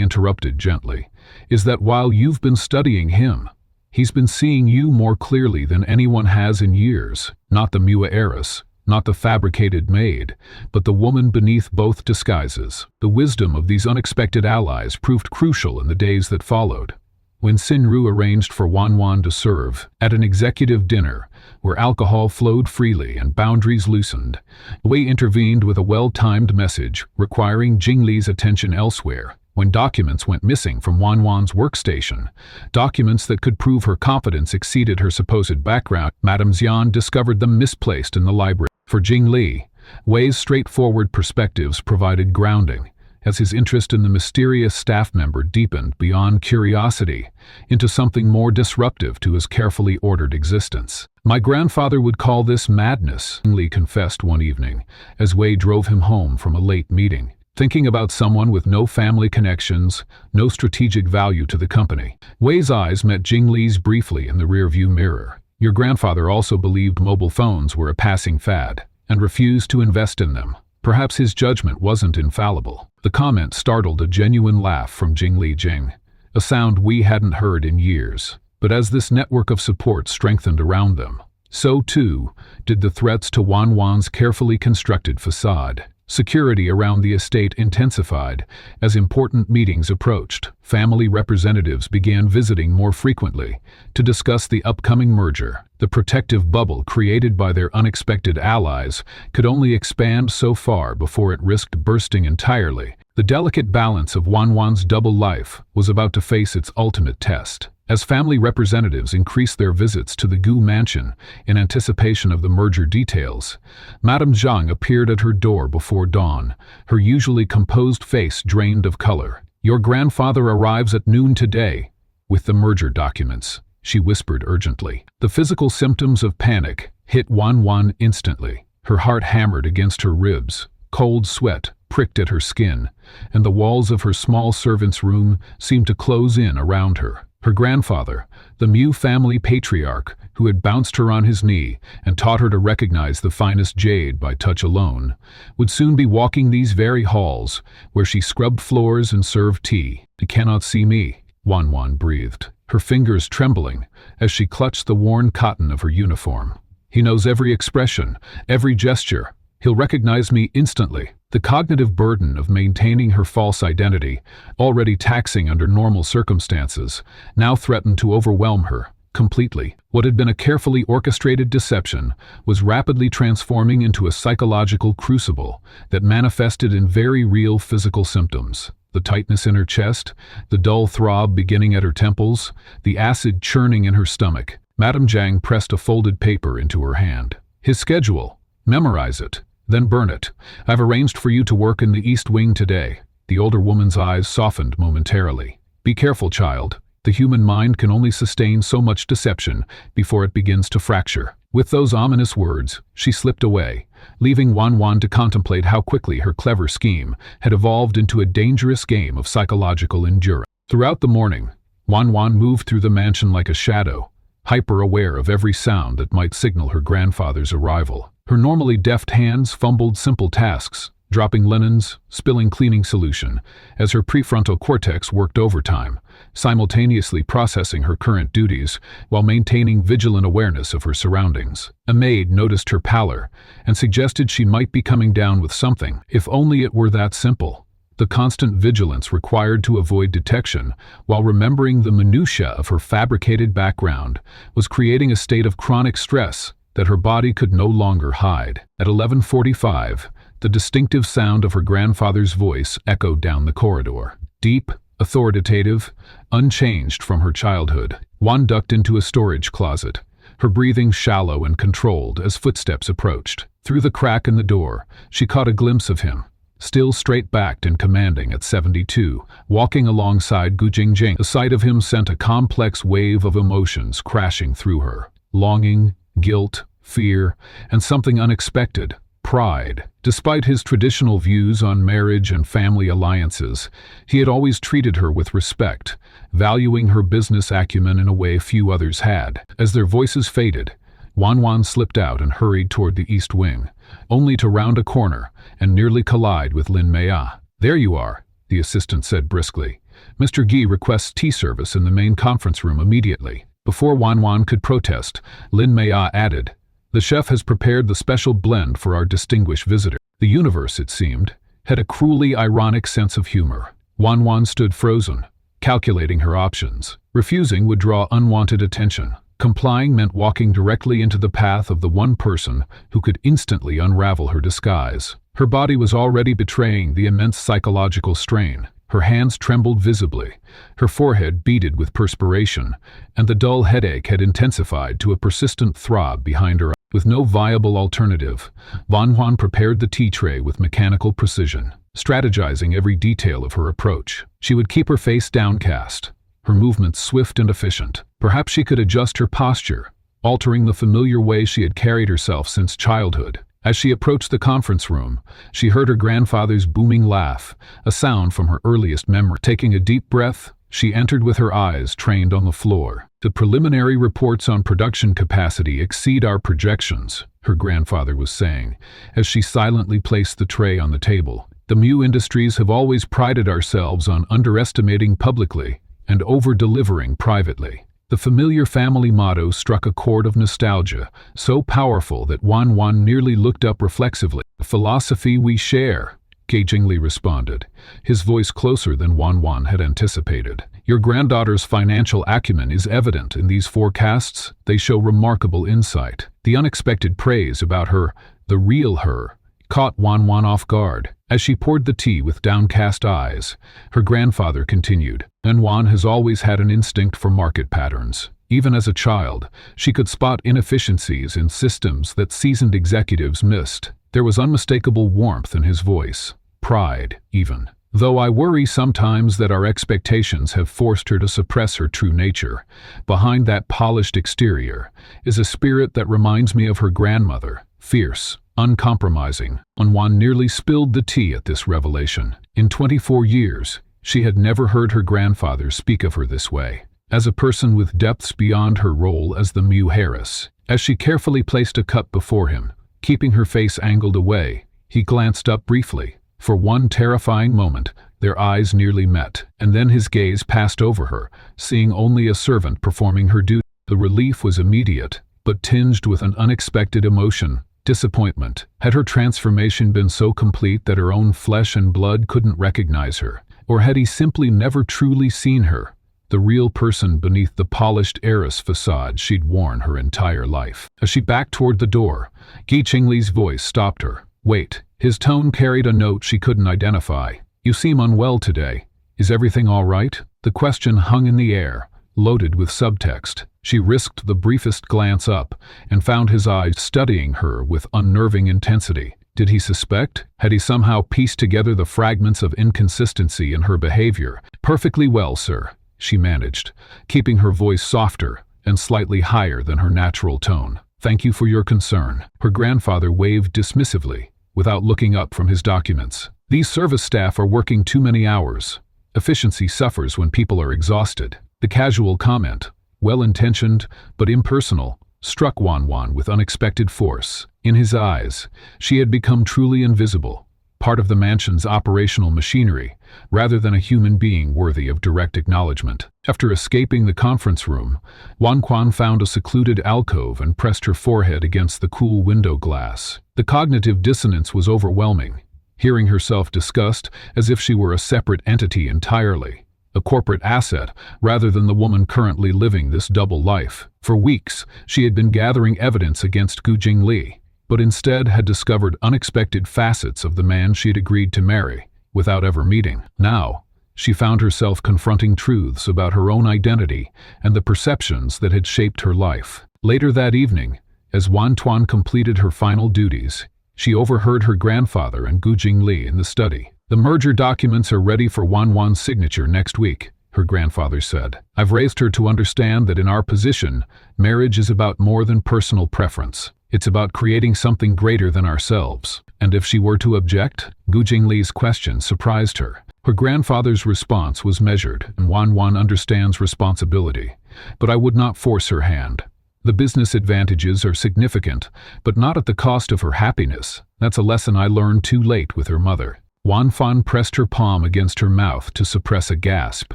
interrupted gently, is that while you've been studying him, he's been seeing you more clearly than anyone has in years. Not the Mua heiress, not the fabricated maid, but the woman beneath both disguises. The wisdom of these unexpected allies proved crucial in the days that followed. When Xinru arranged for Wan Wan to serve at an executive dinner where alcohol flowed freely and boundaries loosened, Wei intervened with a well-timed message requiring Jingli's attention elsewhere. When documents went missing from Wan Wan's workstation, documents that could prove her competence exceeded her supposed background, Madame Xian discovered them misplaced in the library. For Jingli, Wei's straightforward perspectives provided grounding, as his interest in the mysterious staff member deepened beyond curiosity into something more disruptive to his carefully ordered existence. My grandfather would call this madness, Li confessed one evening, as Wei drove him home from a late meeting. Thinking about someone with no family connections, no strategic value to the company. Wei's eyes met Jingli's briefly in the rearview mirror. Your grandfather also believed mobile phones were a passing fad, and refused to invest in them. Perhaps his judgment wasn't infallible. The comment startled a genuine laugh from Jingli Jing, a sound we hadn't heard in years. But as this network of support strengthened around them, so too did the threats to Wan Wan's carefully constructed facade. Security around the estate intensified as important meetings approached. Family representatives began visiting more frequently to discuss the upcoming merger. The protective bubble created by their unexpected allies could only expand so far before it risked bursting entirely. The delicate balance of Wan Wan's double life was about to face its ultimate test. As family representatives increased their visits to the Gu mansion in anticipation of the merger details, Madame Zhang appeared at her door before dawn, her usually composed face drained of color. Your grandfather arrives at noon today, with the merger documents, she whispered urgently. The physical symptoms of panic hit Wan Wan instantly. Her heart hammered against her ribs, cold sweat pricked at her skin, and the walls of her small servant's room seemed to close in around her. Her grandfather, the Mu family patriarch, who had bounced her on his knee and taught her to recognize the finest jade by touch alone, would soon be walking these very halls where she scrubbed floors and served tea. He cannot see me, Wan Wan breathed, her fingers trembling as she clutched the worn cotton of her uniform. He knows every expression, every gesture. He'll recognize me instantly. The cognitive burden of maintaining her false identity, already taxing under normal circumstances, now threatened to overwhelm her completely. What had been a carefully orchestrated deception was rapidly transforming into a psychological crucible that manifested in very real physical symptoms. The tightness in her chest, the dull throb beginning at her temples, the acid churning in her stomach. Madame Zhang pressed a folded paper into her hand. His schedule. Memorize it. Then burn it. I've arranged for you to work in the East Wing today. The older woman's eyes softened momentarily. Be careful, child. The human mind can only sustain so much deception before it begins to fracture. With those ominous words, she slipped away, leaving Wan Wan to contemplate how quickly her clever scheme had evolved into a dangerous game of psychological endurance. Throughout the morning, Wan Wan moved through the mansion like a shadow, hyper-aware of every sound that might signal her grandfather's arrival. Her normally deft hands fumbled simple tasks, dropping linens, spilling cleaning solution, as her prefrontal cortex worked overtime, simultaneously processing her current duties while maintaining vigilant awareness of her surroundings. A maid noticed her pallor and suggested she might be coming down with something, if only it were that simple. The constant vigilance required to avoid detection, while remembering the minutiae of her fabricated background, was creating a state of chronic stress that her body could no longer hide. At 11:45, the distinctive sound of her grandfather's voice echoed down the corridor. Deep, authoritative, unchanged from her childhood. Wan ducked into a storage closet, her breathing shallow and controlled as footsteps approached. Through the crack in the door, she caught a glimpse of him, still straight-backed and commanding at 72, walking alongside Gu Jingjing. The sight of him sent a complex wave of emotions crashing through her. Longing, guilt, fear, and something unexpected, pride. Despite his traditional views on marriage and family alliances, he had always treated her with respect, valuing her business acumen in a way few others had. As their voices faded, Wan slipped out and hurried toward the east wing, only to round a corner and nearly collide with Lin Mei. "There you are," the assistant said briskly. "Mr. Gi requests tea service in the main conference room immediately." Before Wan could protest, Lin Mei added, "The chef has prepared the special blend for our distinguished visitor." The universe, it seemed, had a cruelly ironic sense of humor. Wan stood frozen, calculating her options. Refusing would draw unwanted attention. Complying meant walking directly into the path of the one person who could instantly unravel her disguise. Her body was already betraying the immense psychological strain. Her hands trembled visibly, her forehead beaded with perspiration, and the dull headache had intensified to a persistent throb behind her eyes. With no viable alternative, Wan prepared the tea tray with mechanical precision, strategizing every detail of her approach. She would keep her face downcast, her movements swift and efficient. Perhaps she could adjust her posture, altering the familiar way she had carried herself since childhood. As she approached the conference room, she heard her grandfather's booming laugh, a sound from her earliest memory. Taking a deep breath, she entered with her eyes trained on the floor. "The preliminary reports on production capacity exceed our projections," her grandfather was saying, as she silently placed the tray on the table. "The Mu Industries have always prided ourselves on underestimating publicly and over-delivering privately." The familiar family motto struck a chord of nostalgia, so powerful that Wan nearly looked up reflexively. "The philosophy we share," Ge Jingli responded, his voice closer than Wan had anticipated. "Your granddaughter's financial acumen is evident in these forecasts. They show remarkable insight." The unexpected praise about her, the real her, caught Wan off guard. As she poured the tea with downcast eyes, her grandfather continued, "And Wan has always had an instinct for market patterns. Even as a child, she could spot inefficiencies in systems that seasoned executives missed." There was unmistakable warmth in his voice, pride even. "Though I worry sometimes that our expectations have forced her to suppress her true nature, behind that polished exterior is a spirit that reminds me of her grandmother, fierce, uncompromising." Wan nearly spilled the tea at this revelation. In 24 years, she had never heard her grandfather speak of her this way, as a person with depths beyond her role as the Mu heiress. As she carefully placed a cup before him, keeping her face angled away, he glanced up briefly. For one terrifying moment, their eyes nearly met, and then his gaze passed over her, seeing only a servant performing her duty. The relief was immediate, but tinged with an unexpected emotion. Disappointment. Had her transformation been so complete that her own flesh and blood couldn't recognize her? Or had he simply never truly seen her, the real person beneath the polished heiress facade she'd worn her entire life? As she backed toward the door, Ge Qingli's voice stopped her. "Wait." His tone carried a note she couldn't identify. "You seem unwell today. Is everything all right?" The question hung in the air, loaded with subtext. She risked the briefest glance up and found his eyes studying her with unnerving intensity. Did he suspect? Had he somehow pieced together the fragments of inconsistency in her behavior? "Perfectly well, sir," she managed, keeping her voice softer and slightly higher than her natural tone. "Thank you for your concern." Her grandfather waved dismissively, without looking up from his documents. "These service staff are working too many hours. Efficiency suffers when people are exhausted." The casual comment, well-intentioned but impersonal, struck Wan with unexpected force. In his eyes, she had become truly invisible, part of the mansion's operational machinery, rather than a human being worthy of direct acknowledgement. After escaping the conference room, Wan found a secluded alcove and pressed her forehead against the cool window glass. The cognitive dissonance was overwhelming, hearing herself discussed as if she were a separate entity entirely, a corporate asset rather than the woman currently living this double life. For weeks, she had been gathering evidence against Gu Jingli, but instead had discovered unexpected facets of the man she had agreed to marry, without ever meeting. Now, she found herself confronting truths about her own identity and the perceptions that had shaped her life. Later that evening, as Wan completed her final duties, She overheard her grandfather and Gu Jingli in the study. "The merger documents are ready for Wan's signature next week," her grandfather said. "I've raised her to understand that in our position, marriage is about more than personal preference. It's about creating something greater than ourselves." And if she were to object? Gu Jingli's question surprised her. Her grandfather's response was measured, and Wan understands responsibility. "But I would not force her hand. The business advantages are significant, but not at the cost of her happiness. That's a lesson I learned too late with her mother." Wan Fan pressed her palm against her mouth to suppress a gasp.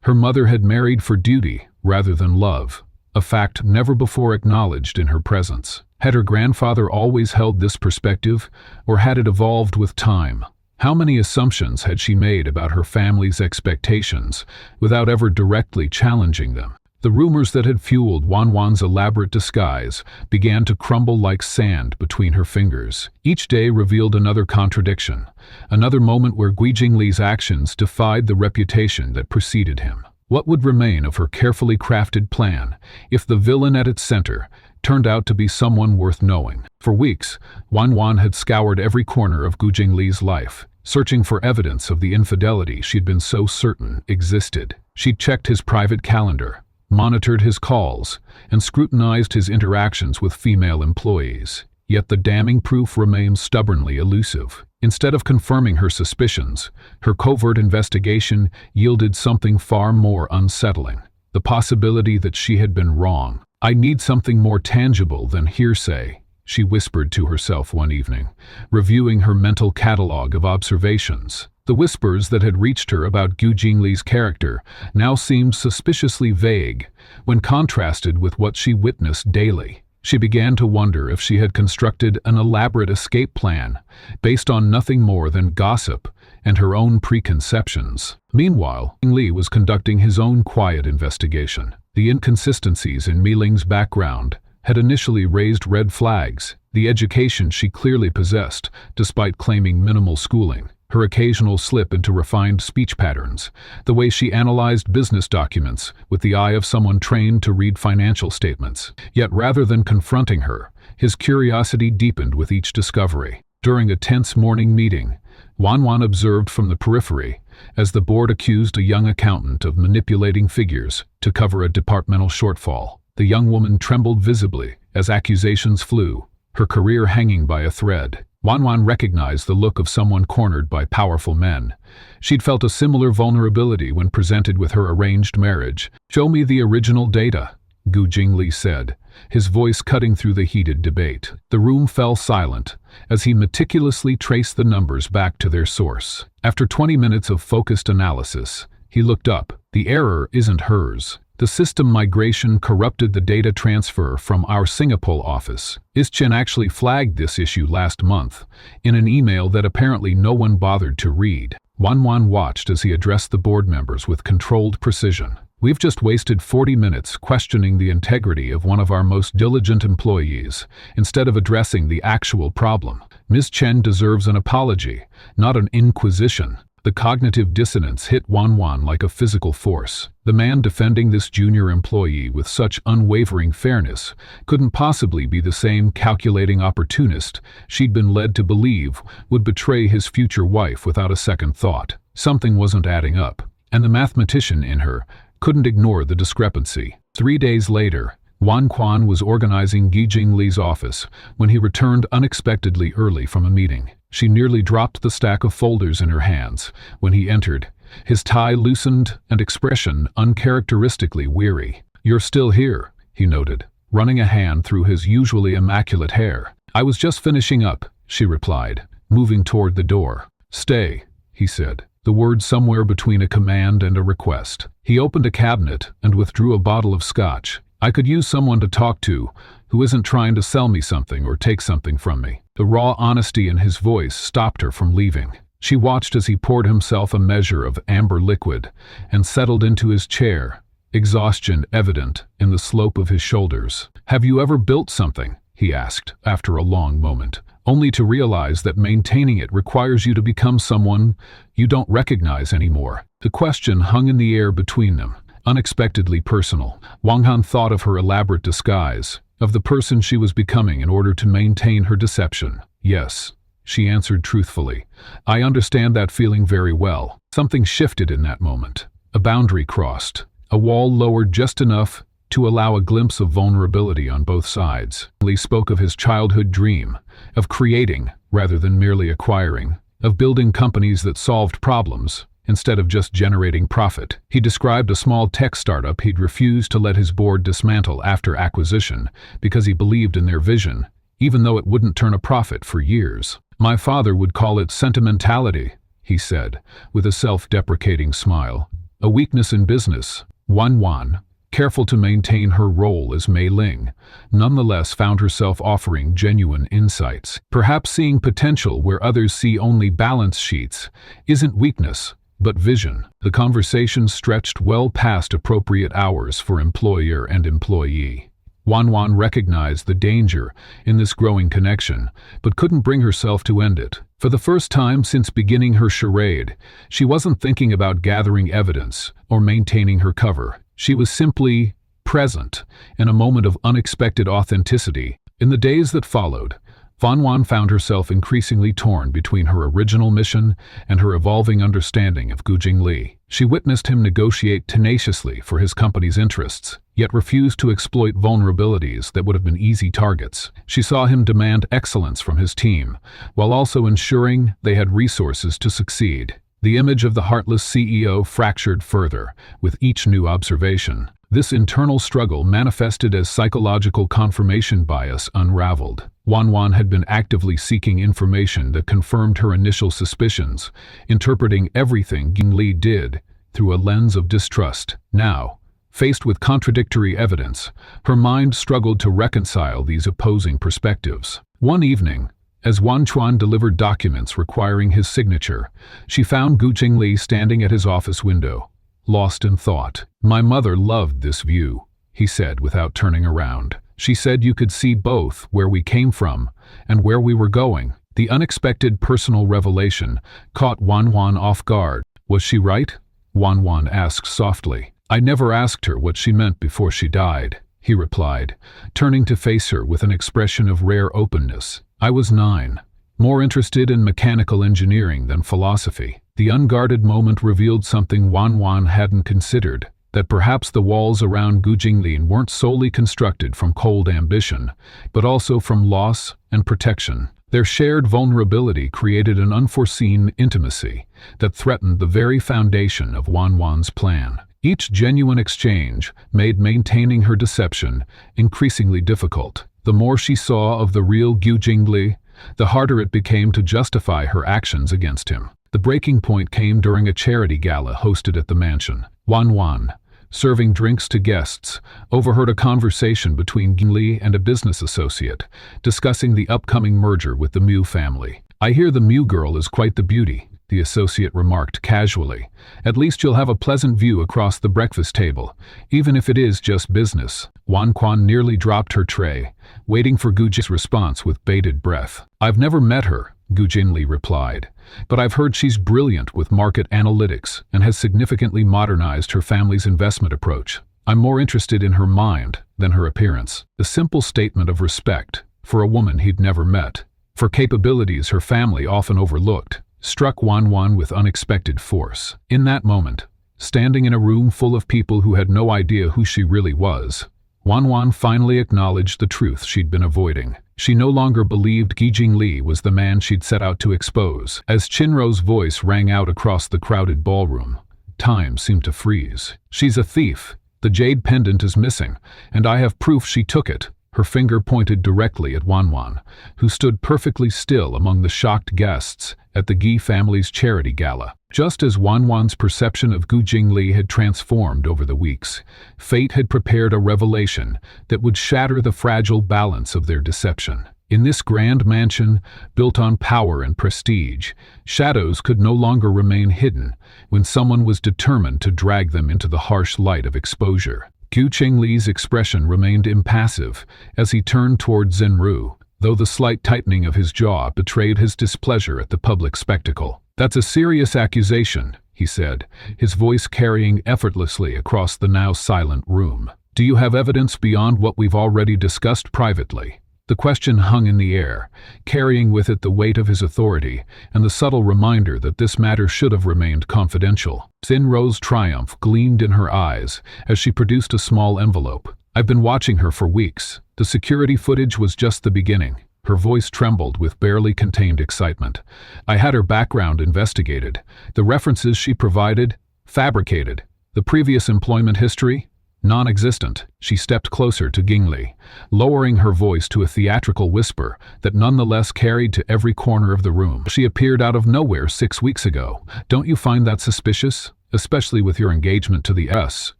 Her mother had married for duty rather than love, a fact never before acknowledged in her presence. Had her grandfather always held this perspective, or had it evolved with time? How many assumptions had she made about her family's expectations without ever directly challenging them? The rumors that had fueled Wan's elaborate disguise began to crumble like sand between her fingers. Each day revealed another contradiction, another moment where Gu Jingli's actions defied the reputation that preceded him. What would remain of her carefully crafted plan if the villain at its center turned out to be someone worth knowing? For weeks, Wan had scoured every corner of Gu Jingli's life, searching for evidence of the infidelity she'd been so certain existed. She'd checked his private calendar, monitored his calls, and scrutinized his interactions with female employees. Yet the damning proof remained stubbornly elusive. Instead of confirming her suspicions, her covert investigation yielded something far more unsettling: the possibility that she had been wrong. "I need something more tangible than hearsay," she whispered to herself one evening, reviewing her mental catalog of observations. The whispers that had reached her about Gu Jingli's character now seemed suspiciously vague when contrasted with what she witnessed daily. She began to wonder if she had constructed an elaborate escape plan based on nothing more than gossip and her own preconceptions. Meanwhile, Li was conducting his own quiet investigation. The inconsistencies in Miling's background had initially raised red flags. The education she clearly possessed, despite claiming minimal schooling, her occasional slip into refined speech patterns, the way she analyzed business documents with the eye of someone trained to read financial statements. Yet rather than confronting her, his curiosity deepened with each discovery. During a tense morning meeting, Wan observed from the periphery as the board accused a young accountant of manipulating figures to cover a departmental shortfall. The young woman trembled visibly as accusations flew, her career hanging by a thread. Wan recognized the look of someone cornered by powerful men. She'd felt a similar vulnerability when presented with her arranged marriage. "Show me the original data," Gu Jingli said, his voice cutting through the heated debate. The room fell silent as he meticulously traced the numbers back to their source. After 20 minutes of focused analysis, he looked up. "The error isn't hers. The system migration corrupted the data transfer from our Singapore office. Ischin actually flagged this issue last month in an email that apparently no one bothered to read." Wan watched as he addressed the board members with controlled precision. "We've just wasted 40 minutes questioning the integrity of one of our most diligent employees, instead of addressing the actual problem. Ms. Chen deserves an apology, not an inquisition." The cognitive dissonance hit Wan like a physical force. The man defending this junior employee with such unwavering fairness couldn't possibly be the same calculating opportunist she'd been led to believe would betray his future wife without a second thought. Something wasn't adding up, and the mathematician in her couldn't ignore the discrepancy. 3 days later, Wan Quan was organizing Gu Jingli's office when he returned unexpectedly early from a meeting. She nearly dropped the stack of folders in her hands when he entered, his tie loosened and expression uncharacteristically weary. "You're still here," he noted, running a hand through his usually immaculate hair. "I was just finishing up," she replied, moving toward the door. "Stay," he said, the word somewhere between a command and a request. He opened a cabinet and withdrew a bottle of scotch. "I could use someone to talk to who isn't trying to sell me something or take something from me." The raw honesty in his voice stopped her from leaving. She watched as he poured himself a measure of amber liquid and settled into his chair, exhaustion evident in the slope of his shoulders. "Have you ever built something?" he asked, after a long moment, only to realize that maintaining it requires you to become someone you don't recognize anymore. The question hung in the air between them, unexpectedly personal. Wang Han thought of her elaborate disguise, of the person she was becoming in order to maintain her deception. "Yes," she answered truthfully. I understand that feeling very well. Something shifted in that moment. A boundary crossed. A wall lowered just enough to allow a glimpse of vulnerability on both sides. Lee spoke of his childhood dream, of creating rather than merely acquiring, of building companies that solved problems instead of just generating profit. He described a small tech startup he'd refused to let his board dismantle after acquisition because he believed in their vision, even though it wouldn't turn a profit for years. My father would call it sentimentality, he said, with a self-deprecating smile. A weakness in business. Wan, careful to maintain her role as Mei Ling, nonetheless found herself offering genuine insights. Perhaps seeing potential where others see only balance sheets isn't weakness, but vision. The conversation stretched well past appropriate hours for employer and employee. Wan recognized the danger in this growing connection, but couldn't bring herself to end it. For the first time since beginning her charade, she wasn't thinking about gathering evidence or maintaining her cover. She was simply present in a moment of unexpected authenticity. In the days that followed, Wan found herself increasingly torn between her original mission and her evolving understanding of Gu Jingli. She witnessed him negotiate tenaciously for his company's interests, yet refused to exploit vulnerabilities that would have been easy targets. She saw him demand excellence from his team, while also ensuring they had resources to succeed. The image of the heartless CEO fractured further with each new observation. This internal struggle manifested as psychological confirmation bias unraveled. Wan had been actively seeking information that confirmed her initial suspicions, interpreting everything Jingli did through a lens of distrust. Now, faced with contradictory evidence, her mind struggled to reconcile these opposing perspectives. One evening, as Wan Chuan delivered documents requiring his signature, she found Gu Jingli standing at his office window, lost in thought. My mother loved this view, he said without turning around. She said you could see both where we came from and where we were going. The unexpected personal revelation caught Wan off guard. Was she right? Wan asked softly. I never asked her what she meant before she died, he replied, turning to face her with an expression of rare openness. I was 9, more interested in mechanical engineering than philosophy. The unguarded moment revealed something Wan hadn't considered, that perhaps the walls around Gu Jingli weren't solely constructed from cold ambition, but also from loss and protection. Their shared vulnerability created an unforeseen intimacy that threatened the very foundation of Wan's plan. Each genuine exchange made maintaining her deception increasingly difficult. The more she saw of the real Gu Jingli, the harder it became to justify her actions against him. The breaking point came during a charity gala hosted at the mansion. Wan, serving drinks to guests, overheard a conversation between Jingli and a business associate, discussing the upcoming merger with the Mu family. I hear the Mu girl is quite the beauty, the associate remarked casually. At least you'll have a pleasant view across the breakfast table, even if it is just business. Wan nearly dropped her tray, waiting for Gu Jing's response with bated breath. I've never met her, Gu Jingli replied, but I've heard she's brilliant with market analytics and has significantly modernized her family's investment approach. I'm more interested in her mind than her appearance. A simple statement of respect for a woman he'd never met, for capabilities her family often overlooked, struck Wan with unexpected force. In that moment, standing in a room full of people who had no idea who she really was, Wan finally acknowledged the truth she'd been avoiding. She no longer believed Gu Jingli was the man she'd set out to expose. As Chinro's voice rang out across the crowded ballroom, time seemed to freeze. She's a thief. The jade pendant is missing, and I have proof she took it. Her finger pointed directly at Wan, who stood perfectly still among the shocked guests at the Gi family's charity gala. Just as Wan's perception of Gu Jingli had transformed over the weeks, fate had prepared a revelation that would shatter the fragile balance of their deception. In this grand mansion, built on power and prestige, shadows could no longer remain hidden when someone was determined to drag them into the harsh light of exposure. Gu Jingli's expression remained impassive as he turned toward Zhenru, though the slight tightening of his jaw betrayed his displeasure at the public spectacle. That's a serious accusation, he said, his voice carrying effortlessly across the now silent room. Do you have evidence beyond what we've already discussed privately? The question hung in the air, carrying with it the weight of his authority and the subtle reminder that this matter should have remained confidential. Xinruo's triumph gleamed in her eyes as she produced a small envelope. "I've been watching her for weeks. The security footage was just the beginning." Her voice trembled with barely contained excitement. "I had her background investigated. The references she provided, fabricated. The previous employment history, non-existent." She stepped closer to Gingli, lowering her voice to a theatrical whisper that nonetheless carried to every corner of the room. "She appeared out of nowhere 6 weeks ago. Don't you find that suspicious? Especially with your engagement to the S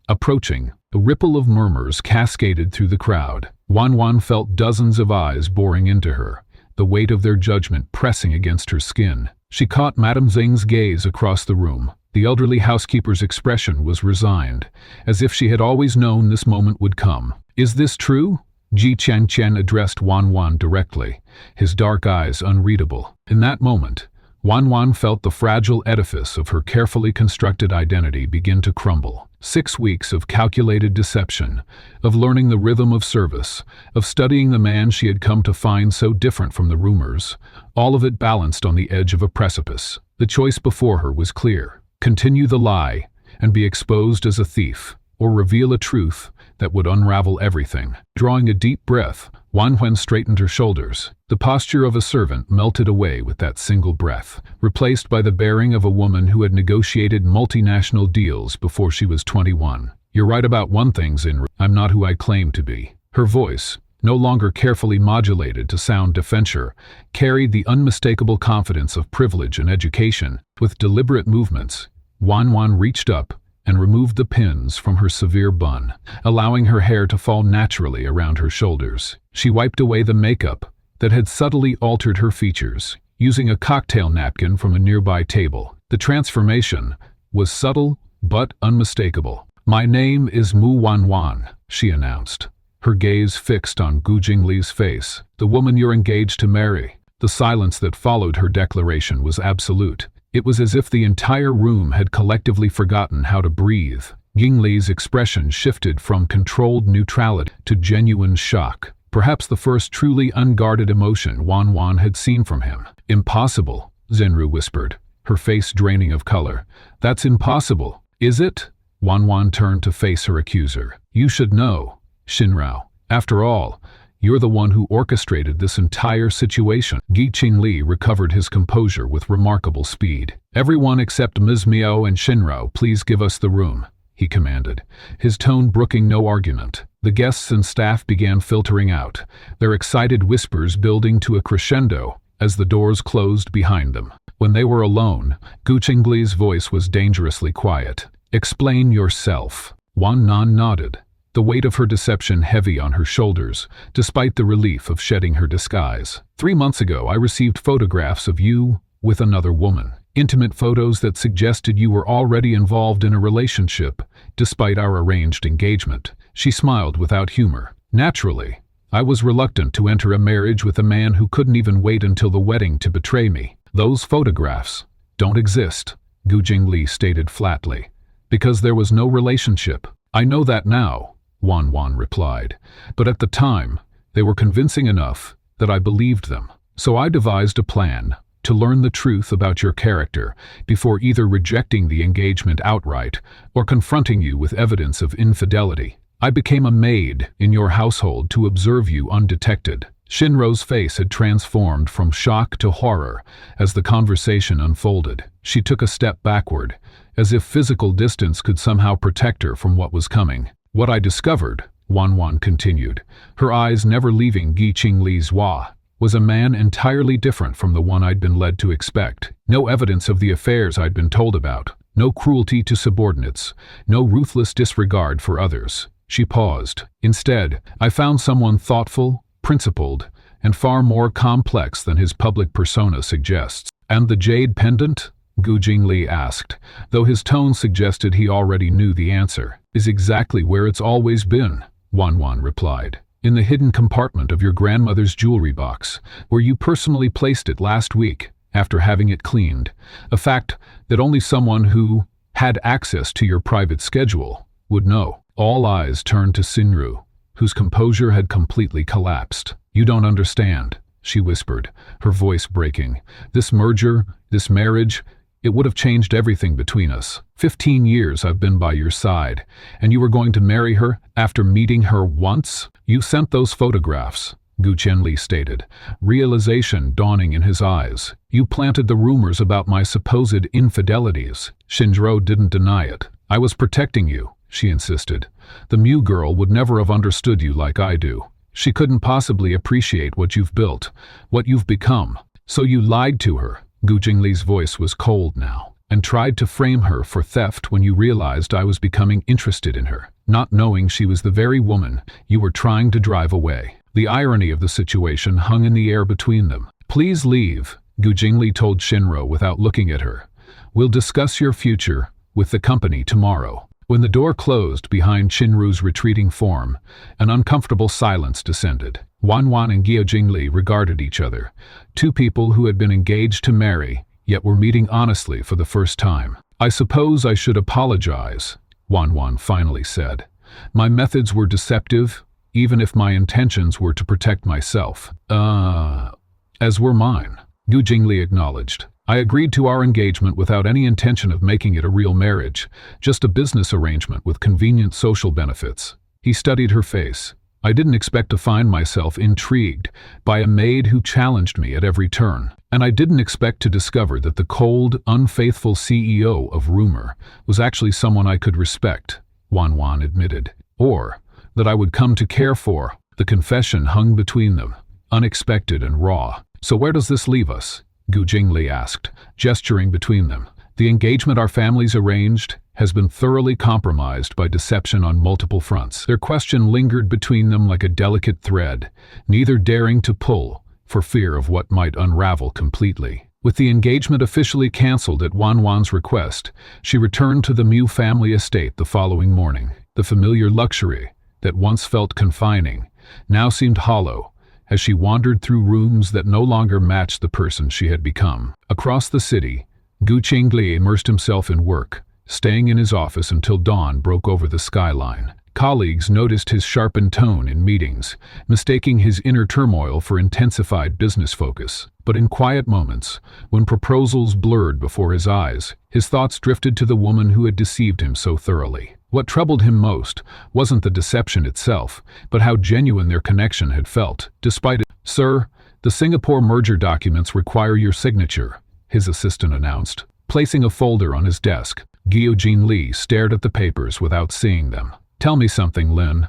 approaching." A ripple of murmurs cascaded through the crowd. Wan felt dozens of eyes boring into her, the weight of their judgment pressing against her skin. She caught Madame Xing's gaze across the room. The elderly housekeeper's expression was resigned, as if she had always known this moment would come. "Is this true?" Ji Chen addressed Wan directly, his dark eyes unreadable. In that moment, Wan felt the fragile edifice of her carefully constructed identity begin to crumble. 6 weeks of calculated deception, of learning the rhythm of service, of studying the man she had come to find so different from the rumors, all of it balanced on the edge of a precipice. The choice before her was clear. Continue the lie and be exposed as a thief, or reveal a truth that would unravel everything. Drawing a deep breath, Wan straightened her shoulders. The posture of a servant melted away with that single breath, replaced by the bearing of a woman who had negotiated multinational deals before she was 21. "You're right about one thing, Xinru. I'm not who I claim to be." Her voice, no longer carefully modulated to sound defensive, carried the unmistakable confidence of privilege and education. With deliberate movements, Wan reached up and removed the pins from her severe bun, allowing her hair to fall naturally around her shoulders. She wiped away the makeup that had subtly altered her features, using a cocktail napkin from a nearby table. The transformation was subtle but unmistakable. "My name is Mu Wan," she announced, her gaze fixed on Gu Jingli's face. "The woman you're engaged to marry." The silence that followed her declaration was absolute. It was as if the entire room had collectively forgotten how to breathe. Yingli's expression shifted from controlled neutrality to genuine shock, perhaps the first truly unguarded emotion Wan had seen from him. "Impossible," Xinru whispered, her face draining of color. "That's impossible, is it?" Wan turned to face her accuser. "You should know, Xinru. After all, you're the one who orchestrated this entire situation." Gi Qingli recovered his composure with remarkable speed. "Everyone except Ms. Miao and Xinru, please give us the room," he commanded, his tone brooking no argument. The guests and staff began filtering out, their excited whispers building to a crescendo as the doors closed behind them. When they were alone, Gu Qingli's voice was dangerously quiet. "Explain yourself." Wan nodded, the weight of her deception heavy on her shoulders, despite the relief of shedding her disguise. 3 months ago, I received photographs of you with another woman. Intimate photos that suggested you were already involved in a relationship, despite our arranged engagement. She smiled without humor. "Naturally, I was reluctant to enter a marriage with a man who couldn't even wait until the wedding to betray me." "Those photographs don't exist," Gu Jingli stated flatly, "because there was no relationship." "I know that now," Wan replied, "but at the time, they were convincing enough that I believed them. So I devised a plan to learn the truth about your character before either rejecting the engagement outright or confronting you with evidence of infidelity. I became a maid in your household to observe you undetected." Xinruo's face had transformed from shock to horror as the conversation unfolded. She took a step backward, as if physical distance could somehow protect her from what was coming. "What I discovered," Wan continued, her eyes never leaving Gi Qingli's was a man entirely different from the one I'd been led to expect. No evidence of the affairs I'd been told about, no cruelty to subordinates, no ruthless disregard for others. She paused. "Instead, I found someone thoughtful, principled, and far more complex than his public persona suggests." "And the jade pendant?" Gu Jingli asked, though his tone suggested he already knew the answer. "Is exactly where it's always been," Wan replied. "In the hidden compartment of your grandmother's jewelry box, where you personally placed it last week after having it cleaned, a fact that only someone who had access to your private schedule would know." All eyes turned to Xinru, whose composure had completely collapsed. You don't understand, she whispered, her voice breaking. This merger, this marriage, it would have changed everything between us. 15 years I've been by your side, and you were going to marry her after meeting her once? You sent those photographs, Gu Qianli stated, realization dawning in his eyes. You planted the rumors about my supposed infidelities. Xinzhou didn't deny it. I was protecting you, she insisted. The Mu girl would never have understood you like I do. She couldn't possibly appreciate what you've built, what you've become. So you lied to her. Gu Jingli's voice was cold now, and tried to frame her for theft when you realized I was becoming interested in her, not knowing she was the very woman you were trying to drive away. The irony of the situation hung in the air between them. Please leave, Gu Jingli told Xinzhou without looking at her. We'll discuss your future with the company tomorrow. When the door closed behind Xinzhou's retreating form, an uncomfortable silence descended. Wan Wan and Guo Jingli regarded each other, two people who had been engaged to marry, yet were meeting honestly for the first time. I suppose I should apologize, Wan Wan finally said. My methods were deceptive, even if my intentions were to protect myself. As were mine, Gu Jingli acknowledged. I agreed to our engagement without any intention of making it a real marriage, just a business arrangement with convenient social benefits. He studied her face. I didn't expect to find myself intrigued by a maid who challenged me at every turn, and I didn't expect to discover that the cold, unfaithful CEO of rumor was actually someone I could respect, Wan Wan admitted, or that I would come to care for. The confession hung between them, unexpected and raw. So where does this leave us? Gu Jingli asked, gesturing between them. The engagement our families arranged has been thoroughly compromised by deception on multiple fronts. Their question lingered between them like a delicate thread, neither daring to pull, for fear of what might unravel completely. With the engagement officially cancelled at Wan Wan's request, she returned to the Mu family estate the following morning. The familiar luxury that once felt confining now seemed hollow as she wandered through rooms that no longer matched the person she had become. Across the city, Gu Qingli immersed himself in work, staying in his office until dawn broke over the skyline. Colleagues noticed his sharpened tone in meetings, mistaking his inner turmoil for intensified business focus. But in quiet moments, when proposals blurred before his eyes, his thoughts drifted to the woman who had deceived him so thoroughly. What troubled him most wasn't the deception itself, but how genuine their connection had felt, despite it. Sir, the Singapore merger documents require your signature, his assistant announced. Placing a folder on his desk, Guo Jinli stared at the papers without seeing them. Tell me something, Lin.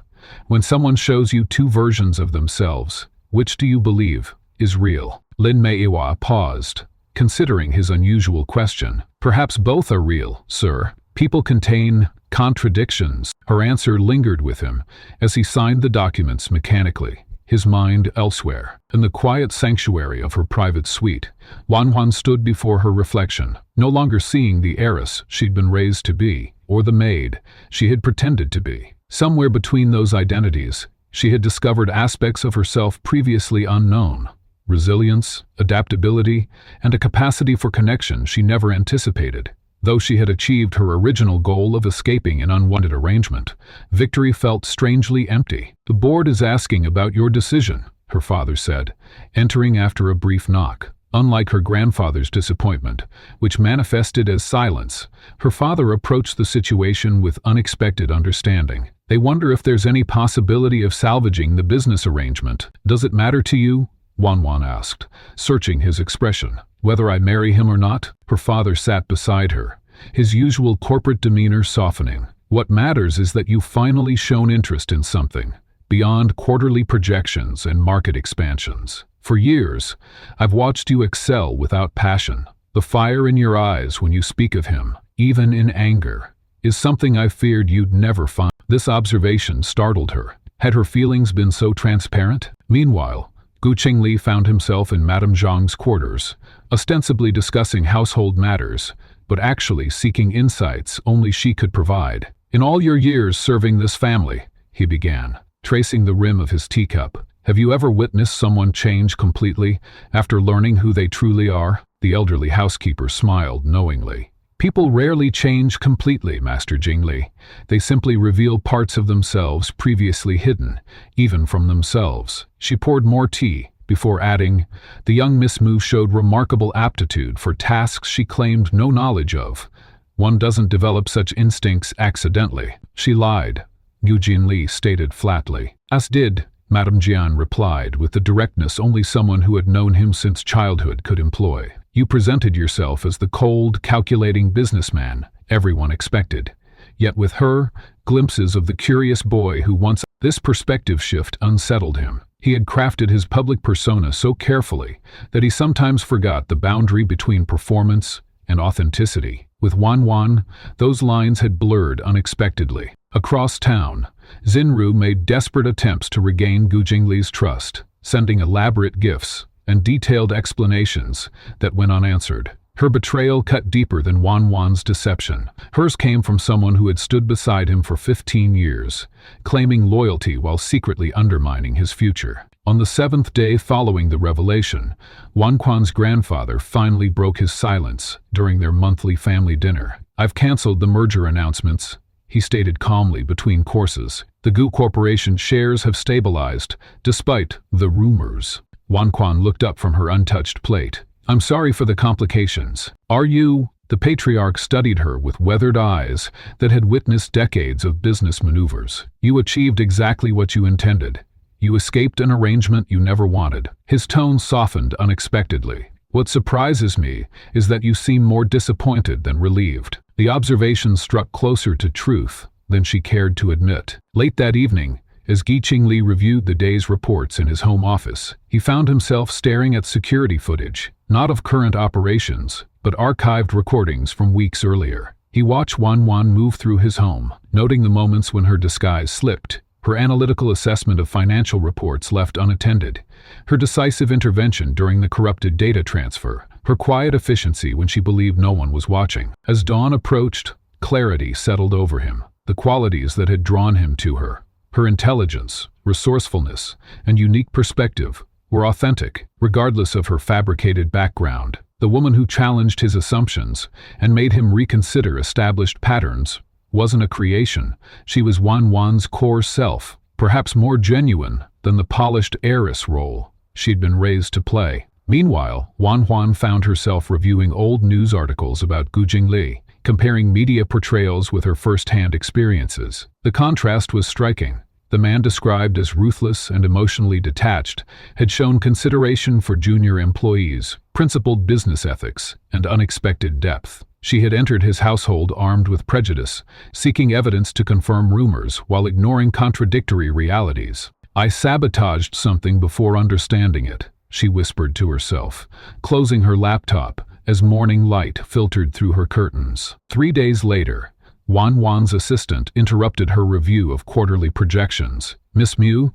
When someone shows you two versions of themselves, which do you believe is real? Lin Meiwa paused, considering his unusual question. Perhaps both are real, sir. People contain contradictions. Her answer lingered with him as he signed the documents mechanically, his mind elsewhere. In the quiet sanctuary of her private suite, Wan Wan stood before her reflection, no longer seeing the heiress she'd been raised to be, or the maid she had pretended to be. Somewhere between those identities, she had discovered aspects of herself previously unknown. Resilience, adaptability, and a capacity for connection she never anticipated. Though she had achieved her original goal of escaping an unwanted arrangement, victory felt strangely empty. The board is asking about your decision, her father said, entering after a brief knock. Unlike her grandfather's disappointment, which manifested as silence, her father approached the situation with unexpected understanding. They wonder if there's any possibility of salvaging the business arrangement. Does it matter to you? Wan Wan asked, searching his expression. Whether I marry him or not? Her father sat beside her, his usual corporate demeanor softening. What matters is that you've finally shown interest in something, beyond quarterly projections and market expansions. For years, I've watched you excel without passion. The fire in your eyes when you speak of him, even in anger, is something I feared you'd never find. This observation startled her. Had her feelings been so transparent? Meanwhile, Gu Qingli found himself in Madame Zhang's quarters, ostensibly discussing household matters, but actually seeking insights only she could provide. In all your years serving this family, he began, tracing the rim of his teacup, have you ever witnessed someone change completely after learning who they truly are? The elderly housekeeper smiled knowingly. People rarely change completely, Master Jingli. They simply reveal parts of themselves previously hidden, even from themselves. She poured more tea, before adding, the young Miss Mu showed remarkable aptitude for tasks she claimed no knowledge of. One doesn't develop such instincts accidentally. She lied, Gu Jinli stated flatly. As did, Madame Jian replied with the directness only someone who had known him since childhood could employ. You presented yourself as the cold, calculating businessman everyone expected. Yet with her, glimpses of the curious boy who once... This perspective shift unsettled him. He had crafted his public persona so carefully that he sometimes forgot the boundary between performance and authenticity. With Wan Wan, those lines had blurred unexpectedly. Across town, Xinru made desperate attempts to regain Gu Jingli's trust, sending elaborate gifts and detailed explanations that went unanswered. Her betrayal cut deeper than Wan Wan's deception. Hers came from someone who had stood beside him for 15 years, claiming loyalty while secretly undermining his future. On the 7th day following the revelation, Wan Quan's grandfather finally broke his silence during their monthly family dinner. I've canceled the merger announcements, he stated calmly between courses. The Gu Corporation shares have stabilized, despite the rumors. Wan Quan looked up from her untouched plate. I'm sorry for the complications. Are you? The patriarch studied her with weathered eyes that had witnessed decades of business maneuvers. You achieved exactly what you intended. You escaped an arrangement you never wanted. His tone softened unexpectedly. What surprises me is that you seem more disappointed than relieved. The observation struck closer to truth than she cared to admit. Late that evening, as Gi Qingli reviewed the day's reports in his home office, he found himself staring at security footage, not of current operations, but archived recordings from weeks earlier. He watched Wan Wan move through his home, noting the moments when her disguise slipped, her analytical assessment of financial reports left unattended, her decisive intervention during the corrupted data transfer, her quiet efficiency when she believed no one was watching. As dawn approached, clarity settled over him. The qualities that had drawn him to her, her intelligence, resourcefulness, and unique perspective, were authentic, regardless of her fabricated background. The woman who challenged his assumptions and made him reconsider established patterns wasn't a creation. She was Wan Wan's core self, perhaps more genuine than the polished heiress role she'd been raised to play. Meanwhile, Wan Wan found herself reviewing old news articles about Gu Jingli, comparing media portrayals with her first-hand experiences. The contrast was striking. The man described as ruthless and emotionally detached had shown consideration for junior employees, principled business ethics, and unexpected depth. She had entered his household armed with prejudice, seeking evidence to confirm rumors while ignoring contradictory realities. I sabotaged something before understanding it, she whispered to herself, closing her laptop as morning light filtered through her curtains. 3 days later, Wan Wan's assistant interrupted her review of quarterly projections. Miss Mu,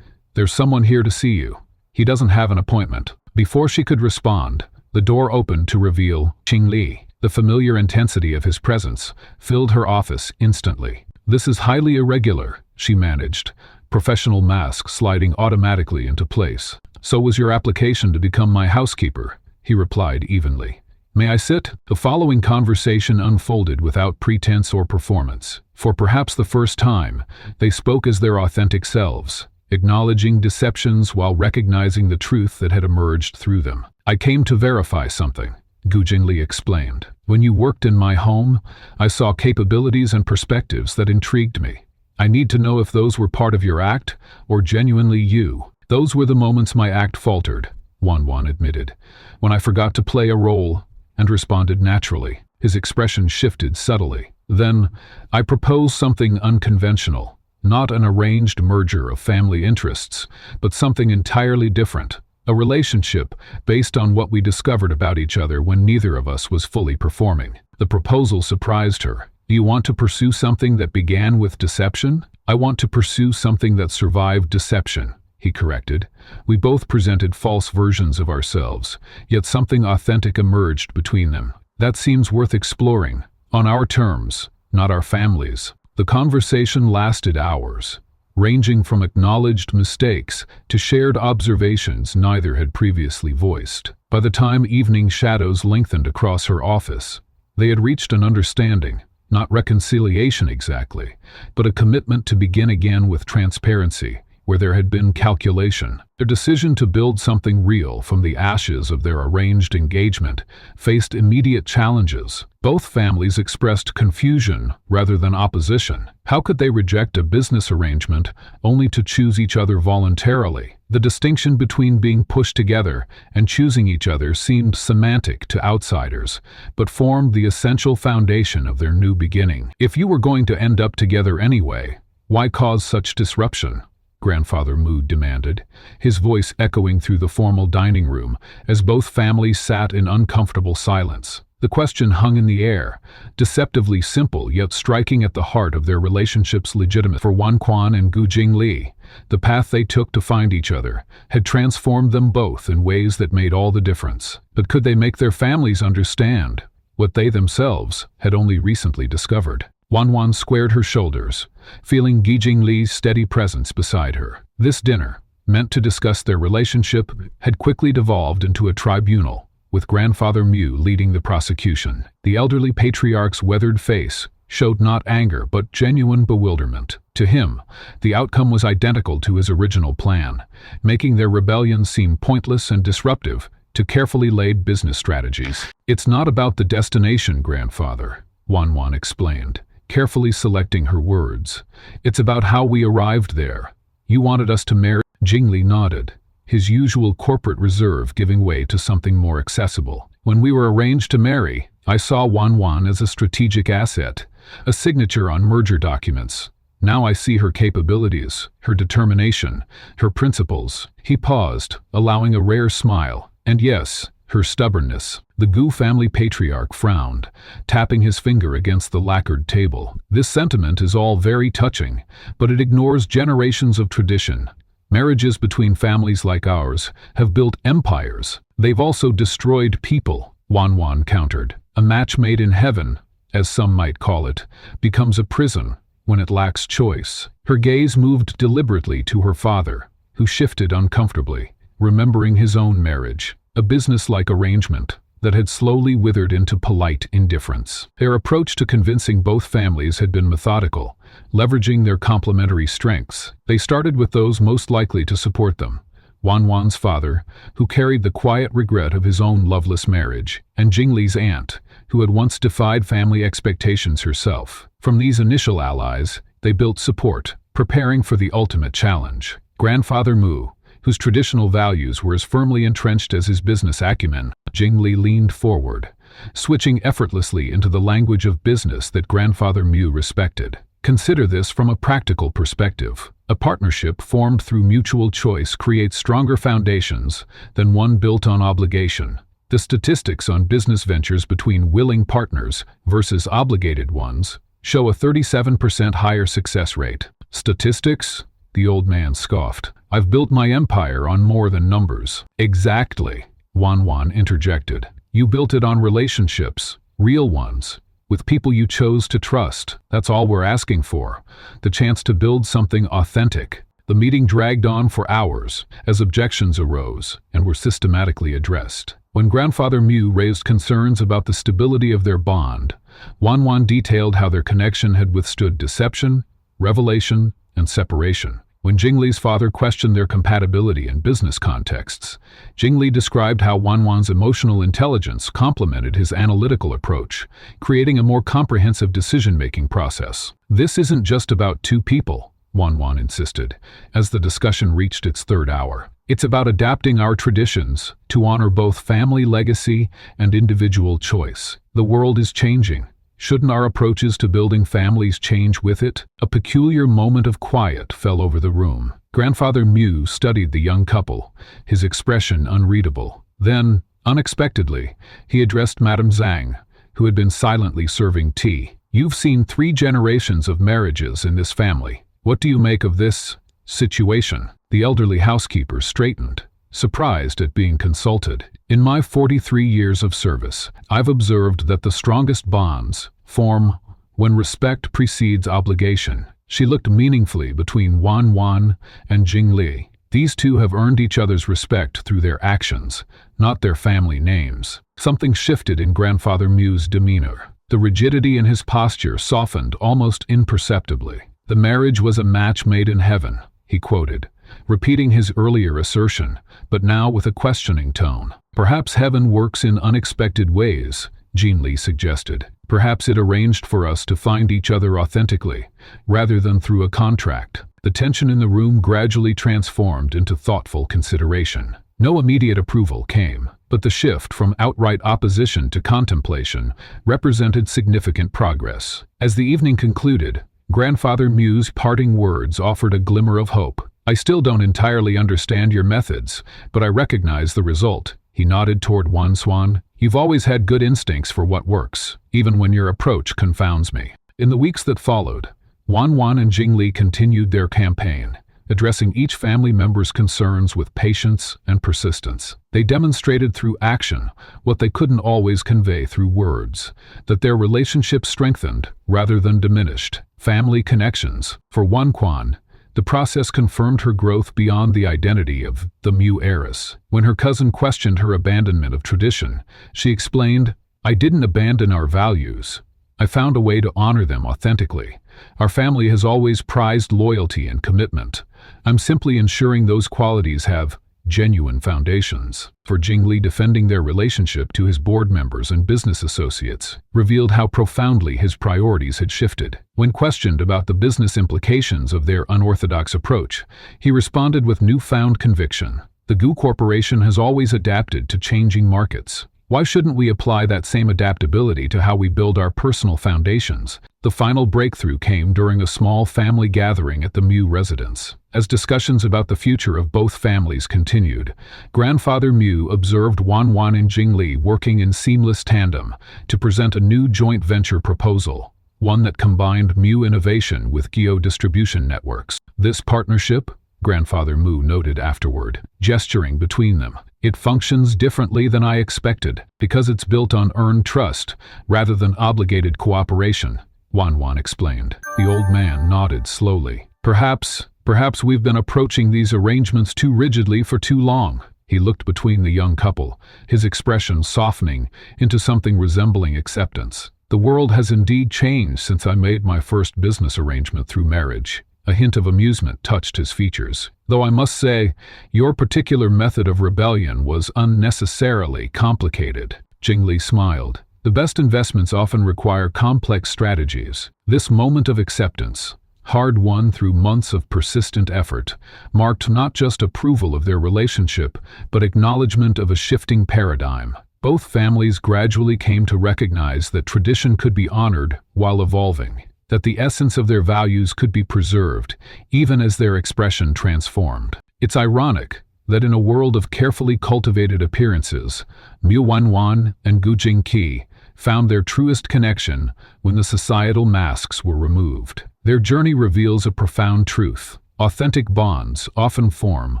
there's someone here to see you. He doesn't have an appointment. Before she could respond, the door opened to reveal Qing Li. The familiar intensity of his presence filled her office instantly. This is highly irregular, she managed, professional mask sliding automatically into place. So was your application to become my housekeeper, he replied evenly. May I sit? The following conversation unfolded without pretense or performance. For perhaps the first time, they spoke as their authentic selves, acknowledging deceptions while recognizing the truth that had emerged through them. I came to verify something, Gu Jingli explained. When you worked in my home, I saw capabilities and perspectives that intrigued me. I need to know if those were part of your act or genuinely you. Those were the moments my act faltered, Wan Wan admitted, when I forgot to play a role and responded naturally. His expression shifted subtly. Then, I proposed something unconventional, not an arranged merger of family interests, but something entirely different, a relationship based on what we discovered about each other when neither of us was fully performing. The proposal surprised her. Do you want to pursue something that began with deception? I want to pursue something that survived deception, he corrected. We both presented false versions of ourselves, yet something authentic emerged between them. That seems worth exploring, on our terms, not our families. The conversation lasted hours, ranging from acknowledged mistakes to shared observations neither had previously voiced. By the time evening shadows lengthened across her office, They had reached an understanding, not reconciliation exactly, but a commitment to begin again with transparency, where there had been calculation. Their decision to build something real from the ashes of their arranged engagement faced immediate challenges. Both families expressed confusion rather than opposition. How could they reject a business arrangement only to choose each other voluntarily? The distinction between being pushed together and choosing each other seemed semantic to outsiders, but formed the essential foundation of their new beginning. If you were going to end up together anyway, why cause such disruption? Grandfather Mu demanded, his voice echoing through the formal dining room as both families sat in uncomfortable silence. The question hung in the air, deceptively simple yet striking at the heart of their relationship's legitimacy. For Wan Quan and Gu Jingli, the path they took to find each other had transformed them both in ways that made all the difference. But could they make their families understand what they themselves had only recently discovered? Wan Wan squared her shoulders, feeling Gu Jingli's steady presence beside her. This dinner, meant to discuss their relationship, had quickly devolved into a tribunal, with Grandfather Mu leading the prosecution. The elderly patriarch's weathered face showed not anger but genuine bewilderment. To him, the outcome was identical to his original plan, making their rebellion seem pointless and disruptive to carefully laid business strategies. "It's not about the destination, Grandfather," Wan Wan explained, carefully selecting her words. "It's about how we arrived there. You wanted us to marry." Jingli nodded, his usual corporate reserve giving way to something more accessible. "When we were arranged to marry, I saw Wan Wan as a strategic asset, a signature on merger documents. Now I see her capabilities, her determination, her principles." He paused, allowing a rare smile. "And yes, her stubbornness." The Gu family patriarch frowned, tapping his finger against the lacquered table. "This sentiment is all very touching, but it ignores generations of tradition. Marriages between families like ours have built empires. They've also destroyed people," Wan Wan countered. "A match made in heaven, as some might call it, becomes a prison when it lacks choice." Her gaze moved deliberately to her father, who shifted uncomfortably, remembering his own marriage, a business-like arrangement that had slowly withered into polite indifference. Their approach to convincing both families had been methodical, leveraging their complementary strengths. They started with those most likely to support them: Wan Wan's father, who carried the quiet regret of his own loveless marriage, and Jingli's aunt, who had once defied family expectations herself. From these initial allies, they built support, preparing for the ultimate challenge. Grandfather Mu, whose traditional values were as firmly entrenched as his business acumen, Jingli leaned forward, switching effortlessly into the language of business that Grandfather Mu respected. "Consider this from a practical perspective. A partnership formed through mutual choice creates stronger foundations than one built on obligation. The statistics on business ventures between willing partners versus obligated ones show a 37% higher success rate." "Statistics?" the old man scoffed. "I've built my empire on more than numbers." "Exactly," Wan Wan interjected. "You built it on relationships, real ones, with people you chose to trust. That's all we're asking for, the chance to build something authentic." The meeting dragged on for hours as objections arose and were systematically addressed. When Grandfather Mu raised concerns about the stability of their bond, Wan Wan detailed how their connection had withstood deception, revelation, and separation. When Jingli's father questioned their compatibility in business contexts, Jingli described how Wan Wan's emotional intelligence complemented his analytical approach, creating a more comprehensive decision-making process. "This isn't just about two people," Wan Wan insisted, as the discussion reached its third hour. "It's about adapting our traditions to honor both family legacy and individual choice. The world is changing. Shouldn't our approaches to building families change with it?" A peculiar moment of quiet fell over the room. Grandfather Mu studied the young couple, his expression unreadable. Then, unexpectedly, he addressed Madame Zhang, who had been silently serving tea. "You've seen 3 generations of marriages in this family. What do you make of this situation?" The elderly housekeeper straightened, surprised at being consulted. "In my 43 years of service, I've observed that the strongest bonds form when respect precedes obligation." She looked meaningfully between Wan Wan and Jingli, These two have earned each other's respect through their actions, not their family names. Something shifted in Grandfather Mu's demeanor. The rigidity in his posture softened almost imperceptibly. "The marriage was a match made in heaven," he quoted, repeating his earlier assertion, but now with a questioning tone. "Perhaps heaven works in unexpected ways," Jean Lee suggested. "Perhaps it arranged for us to find each other authentically, rather than through a contract." The tension in the room gradually transformed into thoughtful consideration. No immediate approval came, but the shift from outright opposition to contemplation represented significant progress. As the evening concluded, Grandfather Mu's parting words offered a glimmer of hope. "I still don't entirely understand your methods, but I recognize the result." He nodded toward Wan Swan. "You've always had good instincts for what works, even when your approach confounds me." In the weeks that followed, Wan and Jingli continued their campaign, addressing each family member's concerns with patience and persistence. They demonstrated through action what they couldn't always convey through words, that their relationship strengthened rather than diminished. Family connections. For Wan Quan, the process confirmed her growth beyond the identity of the Mu heiress. When her cousin questioned her abandonment of tradition, she explained, "I didn't abandon our values. I found a way to honor them authentically. Our family has always prized loyalty and commitment. I'm simply ensuring those qualities have genuine foundations." For Jingli, defending their relationship to his board members and business associates revealed how profoundly his priorities had shifted. When questioned about the business implications of their unorthodox approach, he responded with newfound conviction. "The Gu Corporation has always adapted to changing markets. Why shouldn't we apply that same adaptability to how we build our personal foundations?" The final breakthrough came during a small family gathering at the Mu residence. As discussions about the future of both families continued, Grandfather Mu observed Wan and Jingli working in seamless tandem to present a new joint venture proposal, one that combined Mu innovation with Geo distribution networks. "This partnership," Grandfather Mu noted afterward, gesturing between them, "it functions differently than I expected, because it's built on earned trust rather than obligated cooperation," Wan explained. The old man nodded slowly. Perhaps we've been approaching these arrangements too rigidly for too long." He looked between the young couple, his expression softening into something resembling acceptance. "The world has indeed changed since I made my first business arrangement through marriage." A hint of amusement touched his features. "Though I must say, your particular method of rebellion was unnecessarily complicated." Jingli smiled. "The best investments often require complex strategies." This moment of acceptance, hard-won through months of persistent effort, marked not just approval of their relationship, but acknowledgement of a shifting paradigm. Both families gradually came to recognize that tradition could be honored while evolving, that the essence of their values could be preserved, even as their expression transformed. It's ironic that in a world of carefully cultivated appearances, Mu Wan and Gu Jingqi found their truest connection when the societal masks were removed. Their journey reveals a profound truth. Authentic bonds often form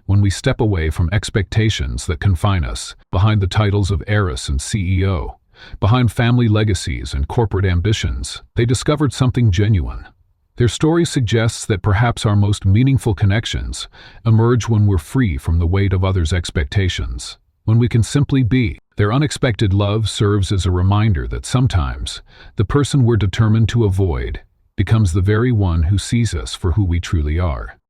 when we step away from expectations that confine us, behind the titles of heiress and CEO. Behind family legacies and corporate ambitions, they discovered something genuine. Their story suggests that perhaps our most meaningful connections emerge when we're free from the weight of others' expectations, when we can simply be. Their unexpected love serves as a reminder that sometimes the person we're determined to avoid becomes the very one who sees us for who we truly are.